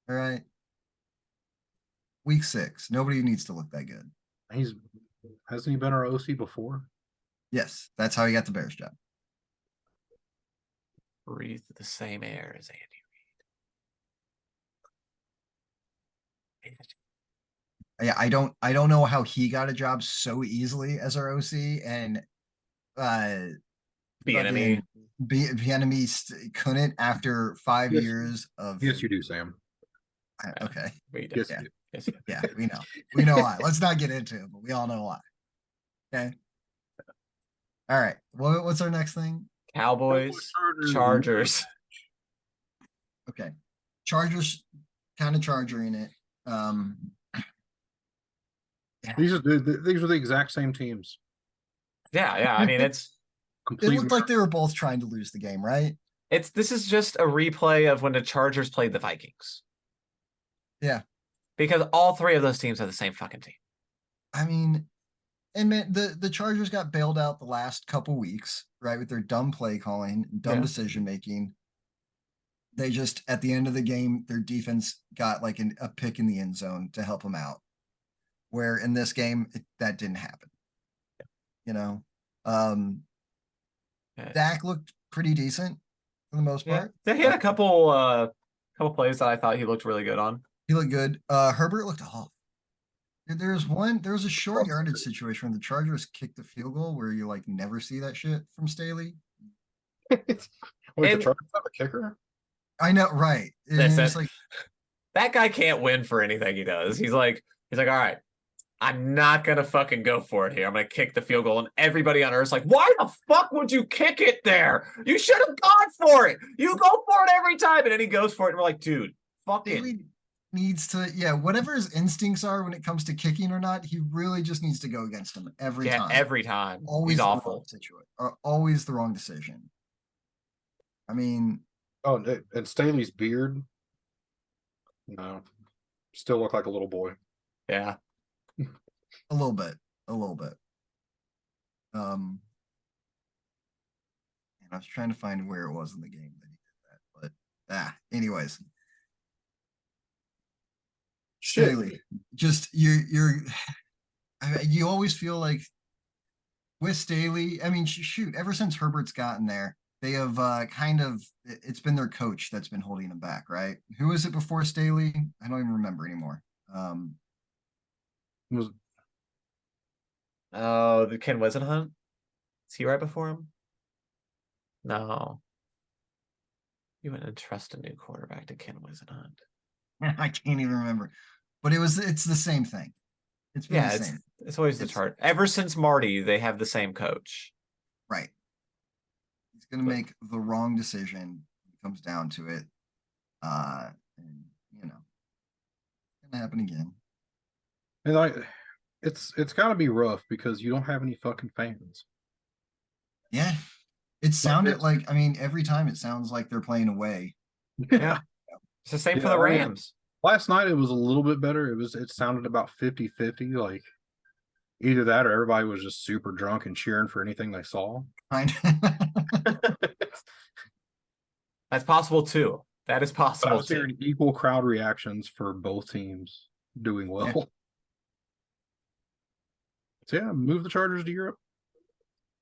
All right. Week 6. Nobody needs to look that good. Hasn't he been our OC before? Yes, that's how he got the Bears job. Breathe the same air as Andy Yeah, I don't know how he got a job so easily as our OC, and The enemy. Vietnamese couldn't after 5 years of. Yes, you do, Sam. Okay. We do. Yes, Yeah. you do. Yes, you Yeah, we know why. Let's not get into it, but we all know why. Okay. All right. What's our next thing? Cowboys, Chargers. Chargers. Okay. Chargers, kind of Charger in it. These are the exact same teams. Yeah. I mean, It looked like they were both trying to lose the game, right? this is just a replay of when the Chargers played the Vikings. Yeah. Because all three of those teams are the same fucking team. I mean, and man, the Chargers got bailed out the last couple weeks, right? With their dumb play calling, dumb decision making. They just, at the end of the game, their defense got like a pick in the end zone to help them out. Where in this game, that didn't happen. You know, Dak looked pretty decent for the most part. Yeah, he had a couple plays that I thought he looked really good on. He looked good. Herbert looked off. There was a short yardage situation where the Chargers kicked the field goal where you like never see that shit from Staley. Wait, the Chargers have a kicker? I know, right? It's like that guy can't win for anything he does. He's like, all right, I'm not gonna fucking go for it here. I'm gonna kick the field goal, and everybody on earth's like, why the fuck would you kick it there? You should have gone for it. You go for it every time, and then he goes for it, and we're like, dude, fucking. Staley needs to, whatever his instincts are when it comes to kicking or not, he really just needs to go against him every time. Every time. Always he's awful. Always the wrong decision. I mean, and Staley's beard, no, still look like a little boy. Yeah, a little bit. And I was trying to find where it was in the game that he did that, but anyways. Staley, just you always feel like with Staley, I mean, shoot, ever since Herbert's gotten there, they have it's been their coach that's been holding them back, right? Who was it before Staley? I don't even remember anymore. the Ken Wisenhunt? Is he right before him? No. You wouldn't trust a new quarterback to Ken Wisenhunt. I can't even remember. But it's the same thing. It's been the same. It's always the chart. Ever since Marty, they have the same coach. Right. He's gonna make the wrong decision when it comes down to it. And it's gonna happen again. And it's gotta be rough because you don't have any fucking fans. Yeah. It sounded like, I mean, every time it sounds like they're playing away. Yeah. It's the same for the Rams. Last night it was a little bit better. It sounded about 50-50, like either that or everybody was just super drunk and cheering for anything they saw. That's possible too. That is possible. I was hearing equal crowd reactions for both teams doing well. Yeah. So move the Chargers to Europe.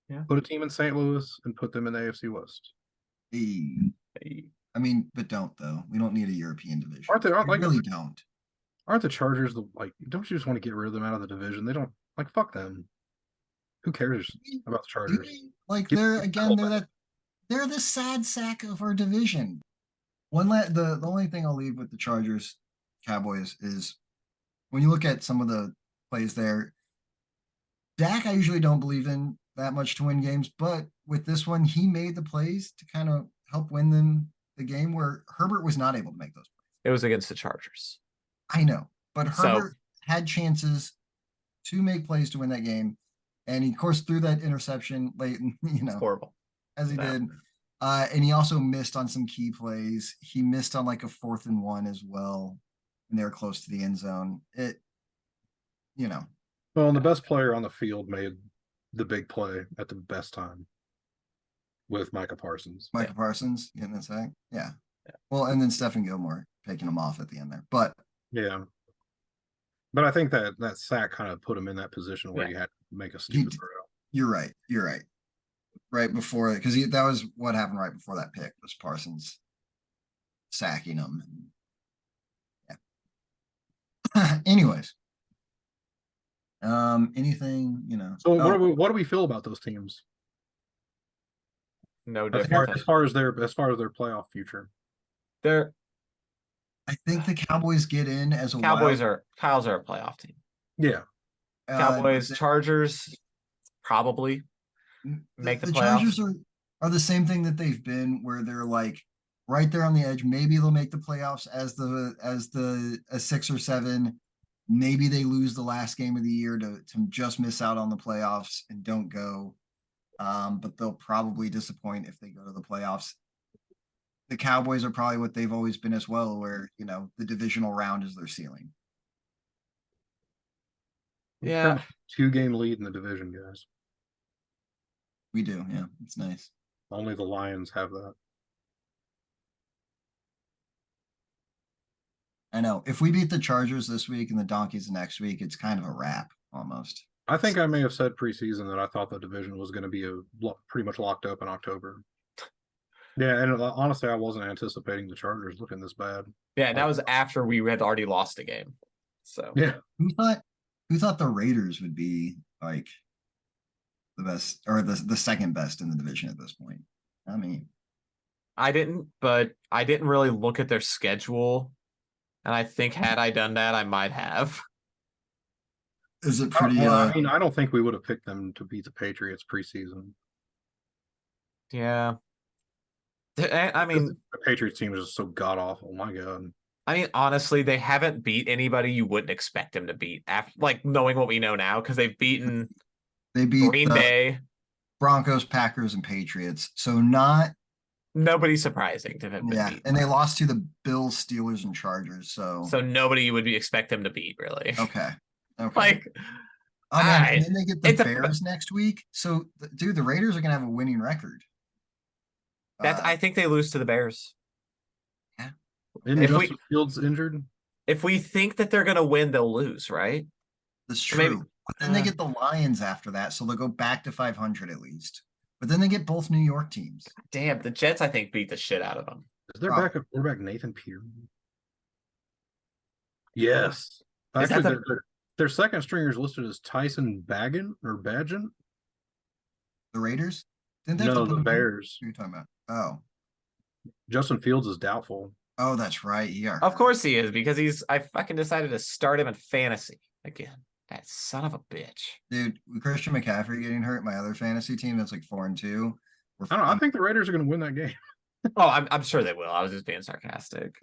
Yeah. Put a team in St. Louis and put them in the AFC West. I mean, but don't though. We don't need a European division. We really don't. Aren't the Chargers don't you just want to get rid of them out of the division? They don't fuck them. Who cares about the Chargers? Like they're the sad sack of our division. The only thing I'll leave with the Chargers Cowboys is when you look at some of the plays there, Dak I usually don't believe in that much to win games, but with this one, he made the plays to kind of help win them the game where Herbert was not able to make those plays. It was against the Chargers. I know, but Herbert had chances to make plays to win that game. And he, of course, threw that interception late, it's horrible. As he did. And he also missed on some key plays. He missed on like a 4th and 1 as well. And they were close to the end zone. Well, and the best player on the field made the big play at the best time with Micah Parsons. Parsons getting the sack. Yeah. Well, and then Stephen Gilmore picking him off at the end there. But I think that sack kind of put him in that position where he had to make a stupid throw. You're right. Right before it, because that was what happened right before that pick was Parsons sacking him. Yeah. Anyways. Anything, So oh, what do we feel about those teams? No As different. as far as their playoff future. They're I think the Cowboys get in as a Cowboys wild, Kyle's are a playoff team. Yeah. Cowboys, Chargers, probably make the playoffs. Chargers are the same thing that they've been, where they're like right there on the edge. Maybe they'll make the playoffs as a 6 or 7. Maybe they lose the last game of the year to just miss out on the playoffs and don't go. But they'll probably disappoint if they go to the playoffs. The Cowboys are probably what they've always been as well, where the divisional round is their ceiling. Yeah. 2-game lead in the division, guys. We do, yeah. It's nice. Only the Lions have that. I know. If we beat the Chargers this week and the Donkeys the next week, it's kind of a wrap almost. I think I may have said preseason that I thought the division was going to be pretty much locked up in October. Yeah, and honestly, I wasn't anticipating the Chargers looking this bad. Yeah, and that was after we had already lost a game. So yeah, who thought the Raiders would be like the best or the second best in the division at this point? I mean, I didn't, but I didn't really look at their schedule, and I think had I done that, I might have. Is it pretty? I mean, I don't think we would have picked them to beat the Patriots preseason. Yeah. I mean, the Patriots team is just so god awful. My God. I mean, honestly, they haven't beat anybody you wouldn't expect them to beat after, like, knowing what we know now, because they beat Green Bay, Broncos, Packers, and Patriots. So nobody surprising to have been beat. And they lost to the Bills, Steelers, and Chargers. So nobody you would expect them to beat, really. Okay. Like, and then they get the Bears next week. So, dude, the Raiders are gonna have a winning record. I think they lose to the Bears. Yeah. Isn't Justin Fields injured? If we think that they're gonna win, they'll lose, right? That's true. Maybe, but then they get the Lions after that, so they'll go back to 500 at least. But then they get both New York teams. Damn, the Jets, I think, beat the shit out of them. Is their backup quarterback Nathan Peterman? Yes. Actually, their second stringer is listed as Tyson Bagent. The Raiders? No, the Bears. What are you talking about? Oh. Justin Fields is doubtful. Oh, that's right. Yeah. Of course he is, because I fucking decided to start him in fantasy again. That son of a bitch. Dude, with Christian McCaffrey getting hurt, my other fantasy team that's like 4-2. I think the Raiders are going to win that game. Oh, I'm sure they will. I was just being sarcastic.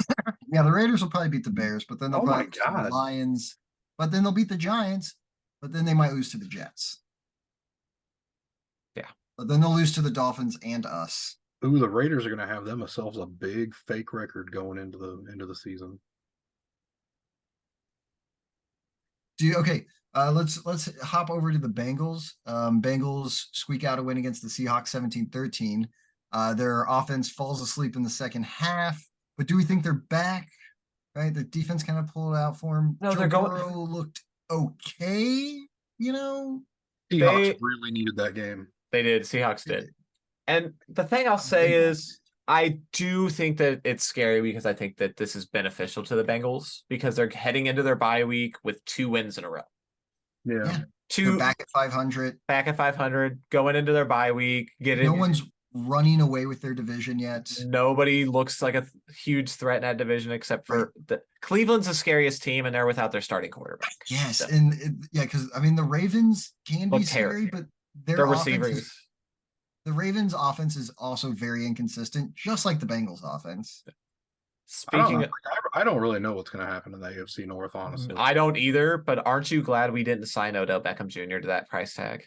Yeah, the Raiders will probably beat the Bears, but then they'll probably beat the Lions. But then they'll beat the Giants, but then they might lose to the Jets. Yeah. But then they'll lose to the Dolphins and us. Ooh, the Raiders are going to have themselves a big fake record going into the season. Okay, let's hop over to the Bengals. Bengals squeak out a win against the Seahawks 17-13. Their offense falls asleep in the second half, but do we think they're back? Right, the defense kind of pulled it out for them. No, Joe Burrow looked okay. Seahawks really needed that game. They did. Seahawks did. And the thing I'll say is, I do think that it's scary, because I think that this is beneficial to the Bengals, because they're heading into their bye week with 2 wins in a row. Yeah. They're back at 500. Back at 500, going into their bye week. No one's running away with their division yet. Nobody looks like a huge threat in that division, except for Cleveland's the scariest team, and they're without their starting quarterback. Yes, so. Because I mean the Ravens can be scary, but their receivers. The Ravens' offense is also very inconsistent, just like the Bengals' offense. I don't really know what's going to happen in the AFC North, honestly. I don't either, but aren't you glad we didn't sign Odell Beckham Jr. to that price tag?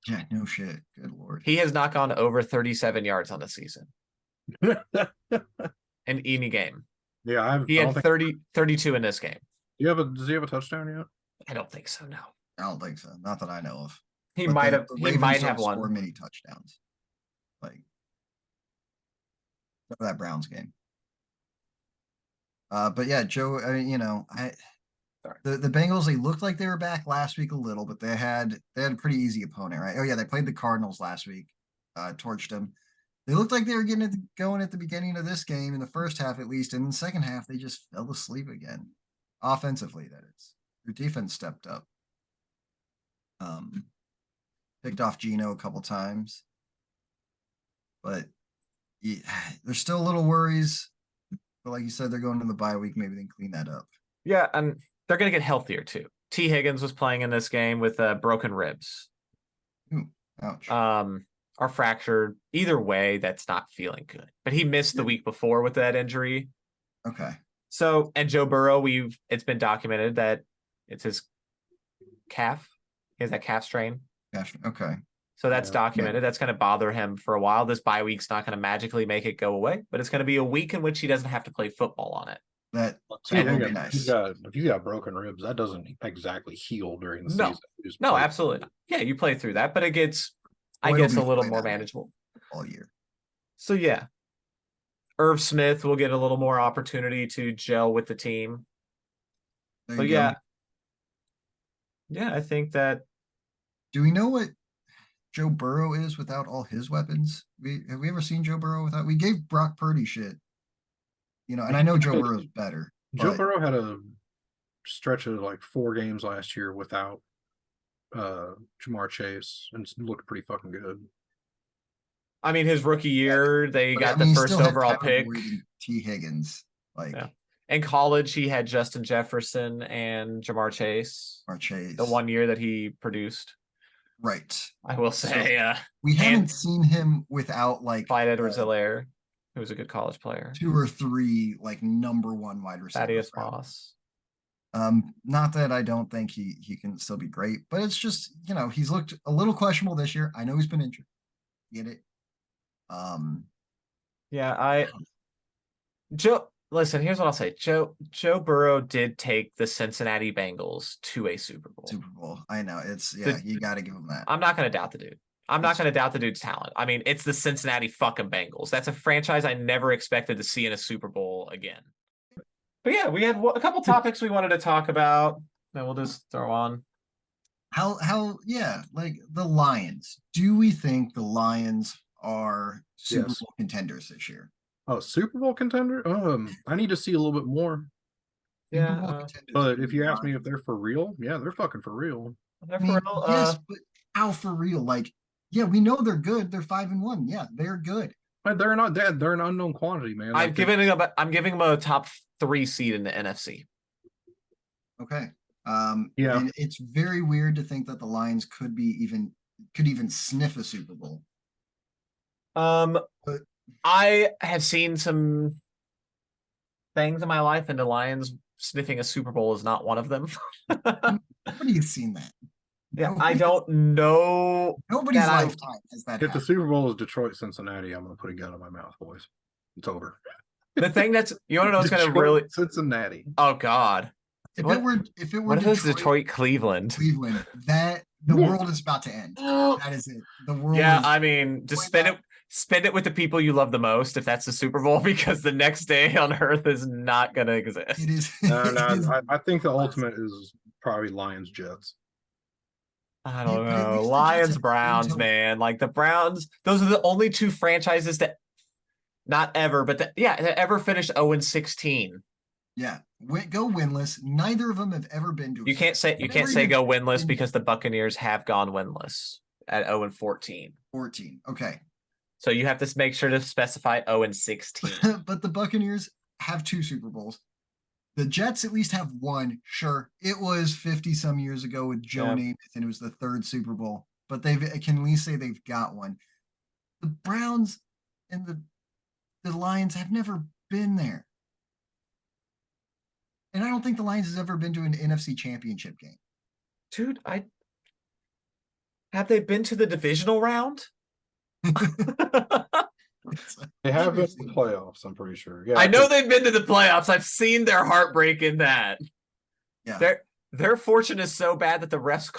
Yeah, no shit. Good Lord. He has not gone over 37 yards on the season. In any game. Yeah, he had 32 in this game. Does he have a touchdown yet? I don't think so, no. I don't think so. Not that I know of. He might have one. Score many touchdowns. That Browns game. But yeah, Joe, I mean, the Bengals, they looked like they were back last week a little, but they had a pretty easy opponent, right? Oh yeah, they played the Cardinals last week, torched them. They looked like they were getting it going at the beginning of this game, in the first half at least, and in the second half they just fell asleep again, offensively. That is. Your defense stepped up. Picked off Geno a couple times, but yeah, there's still little worries. But like you said, they're going to the bye week. Maybe they can clean that up. Yeah, and they're going to get healthier too. T. Higgins was playing in this game with broken ribs. Ooh, ouch. Or fractured. Either way, that's not feeling good. But he missed the week before with that injury. Okay. So, and Joe Burrow, it's been documented that it's his calf. He has that calf strain. Gosh, okay. So that's documented. Yeah. That's going to bother him for a while. This bye week's not going to magically make it go away, but it's going to be a week in which he doesn't have to play football on it. That Will be nice. If you got broken ribs, that doesn't exactly heal during the season. No, absolutely not. Yeah, you play through that, but it gets, I guess, a little more manageable all year. So yeah, Irv Smith will get a little more opportunity to gel with the team. But yeah, I think that. Do we know what Joe Burrow is without all his weapons? Have we ever seen Joe Burrow without? We gave Brock Purdy shit, and I know Joe Burrow's better. Joe Burrow had a stretch of like 4 games last year without Jamar Chase and looked pretty fucking good. I mean, his rookie year, they got the first overall pick. T. Higgins, in college, he had Justin Jefferson and Jamar Chase. The 1 year that he produced. Right. I will say, we haven't seen him without Clyde Edwards-Helaire, who was a good college player. 2 or 3 number 1 wide receivers. Thaddeus Moss. Not that I don't think he can still be great, but it's just, he's looked a little questionable this year. I know he's been injured. Get it? Listen, here's what I'll say. Joe Burrow did take the Cincinnati Bengals to a Super Bowl. I know. You got to give him that. I'm not going to doubt the dude. I'm not going to doubt the dude's talent. I mean, it's the Cincinnati fucking Bengals. That's a franchise I never expected to see in a Super Bowl again. But yeah, we had a couple topics we wanted to talk about that we'll just throw on. The Lions. Do we think the Lions are Super Bowl contenders this year? Oh, Super Bowl contender? I need to see a little bit more. Yeah, but if you ask me if they're for real, yeah, they're fucking for real. They're for real. Yes, but how for real? We know they're good. They're 5-1. Yeah, they're good. But they're not dead. They're an unknown quantity, man. I'm giving them a top 3 seed in the NFC. Okay. And it's very weird to think that the Lions could even sniff a Super Bowl. But I have seen some things in my life, and the Lions sniffing a Super Bowl is not one of them. Nobody's seen that. Yeah, I don't know. Nobody's lifetime has that. If the Super Bowl is Detroit, Cincinnati, I'm gonna put a gun in my mouth, boys. It's over. The thing that's you want to know what's gonna really Cincinnati. Oh God. If it were what if Detroit, Cleveland, that the world is about to end. That is it. The world. Yeah, I mean, just spend it with the people you love the most if that's the Super Bowl, because the next day on Earth is not gonna exist. It is. I think the ultimate is probably Lions Jets. I don't know. Lions Browns, man. The Browns, those are the only 2 franchises that not ever, but that ever finished 0-16. Yeah, go winless. Neither of them have ever been to. You can't say go winless because the Buccaneers have gone winless at 0-14. 14. Okay. So you have to make sure to specify 0-16. But the Buccaneers have 2 Super Bowls. The Jets at least have 1. Sure, it was 50 some years ago with Joe Namath, and it was the 3rd Super Bowl. But they can at least say they've got 1. The Browns and the Lions have never been there. And I don't think the Lions has ever been to an NFC Championship game. Dude, have they been to the divisional round? They have been to the playoffs, I'm pretty sure. Yeah, I know they've been to the playoffs. I've seen their heartbreak in that. Yeah. Their fortune is so bad that the refs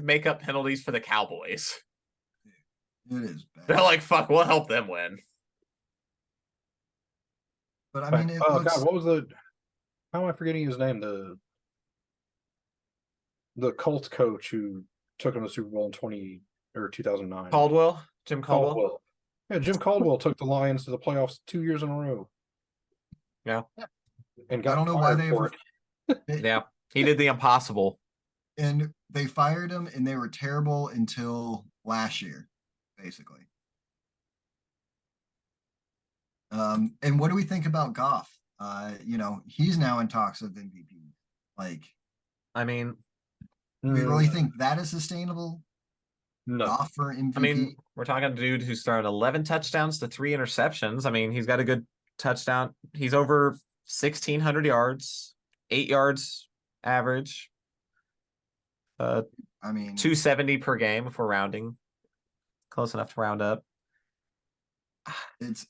make up penalties for the Cowboys. It is bad. They're like, fuck, we'll help them win. But I mean, God, what was how am I forgetting his name? The Colts coach who took him to the Super Bowl in 2009. Jim Caldwell. Yeah, Jim Caldwell took the Lions to the playoffs 2 years in a row. Yeah. And got I don't know why they for it. Yeah. He did the impossible. And they fired him, and they were terrible until last year, basically. And what do we think about Goff? He's now in talks of MVP. Like, I mean, do we really think that is sustainable? No. Goff for MVP? I mean, we're talking a dude who's thrown 11 touchdowns to 3 interceptions. I mean, he's got a good touchdown. He's over 1,600 yards, 8 yards average. I mean, 270 per game if we're rounding. Close enough to round up. his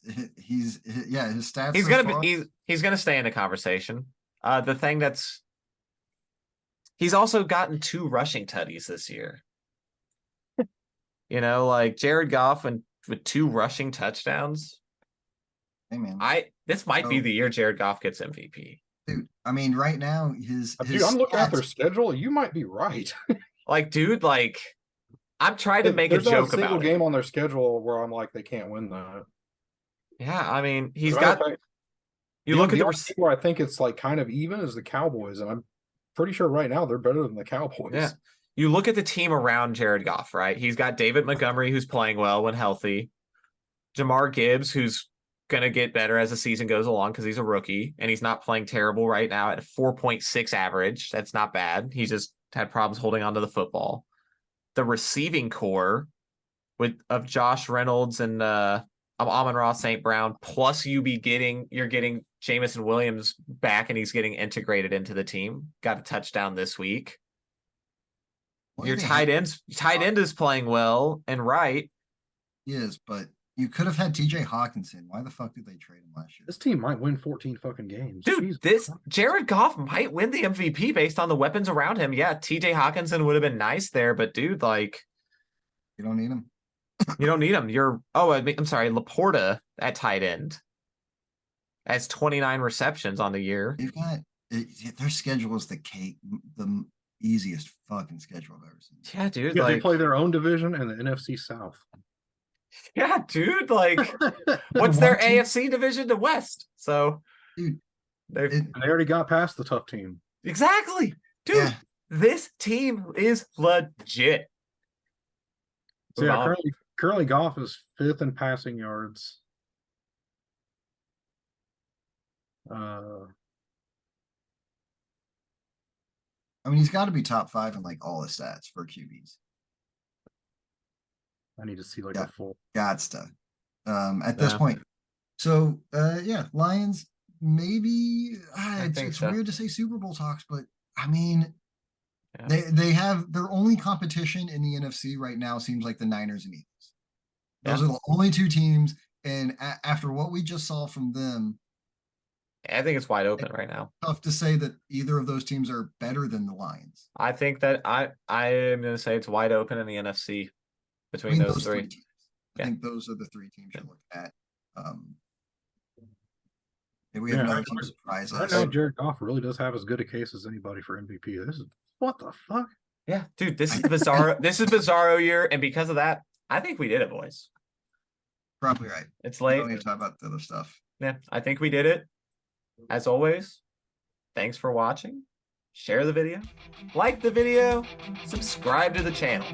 stats. He's gonna stay in the conversation. The thing he's also gotten 2 rushing tutties this year. Like Jared Goff with 2 rushing touchdowns. Hey man, this might be the year Jared Goff gets MVP. Dude, I mean, right now I'm looking at their schedule. You might be right. I'm trying to make a joke about it. There's not a single game on their schedule where I'm like, they can't win that. Yeah, I mean, he's got. You look at the receiver. Where I think it's like kind of even as the Cowboys, and I'm pretty sure right now they're better than the Cowboys. Yeah, you look at the team around Jared Goff, right? He's got David Montgomery, who's playing well when healthy. Jamar Gibbs, who's gonna get better as the season goes along because he's a rookie and he's not playing terrible right now at a 4.6 average. That's not bad. He just had problems holding onto the football. The receiving core of Josh Reynolds and Amon-Ra St. Brown, plus you're getting Jamison Williams back and he's getting integrated into the team. Got a touchdown this week. Your tight end is playing well and right. Yes, but you could have had TJ Hawkinson. Why the fuck did they trade him last year? This team might win 14 fucking games. Dude, Jared Goff might win the MVP based on the weapons around him. Yeah, TJ Hawkinson would have been nice there, but dude, you don't need him. You don't need him. I'm sorry, Laporta at tight end has 29 receptions on the year. They've got their schedule is the easiest fucking schedule I've ever seen. Yeah, dude. They play their own division and the NFC South. Yeah, dude. What's their AFC division? The West. So, dude, they already got past the tough team. Exactly, dude. Yeah. This team is legit. So yeah, currently Goff is 5th in passing yards. I mean, he's got to be top 5 in all the stats for QBs. I need to see a full. Gots to. At this point. So Lions maybe. It's weird to say Super Bowl talks, but I mean, they have their only competition in the NFC right now. Seems like the Niners and Eagles. Those are the only 2 teams, and after what we just saw from them, I think it's wide open right now. Tough to say that either of those teams are better than the Lions. I think that I am going to say it's wide open in the NFC between those 3 teams. I think those are the 3 teams you look at. Maybe we have another team surprise us. I know Jared Goff really does have as good a case as anybody for MVP. This is what the fuck? Yeah, dude, this is bizarre. This is Bizarro year, and because of that, I think we did it, boys. Probably right. It's late. We don't need to talk about the other stuff. Yeah, I think we did it. As always, thanks for watching. Share the video, like the video, subscribe to the channel.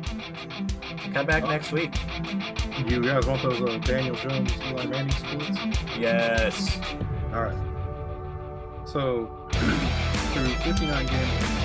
Come back next week. You guys want those Daniel Jones, Eli Manning splits? Yes. All right. So, through 59 games.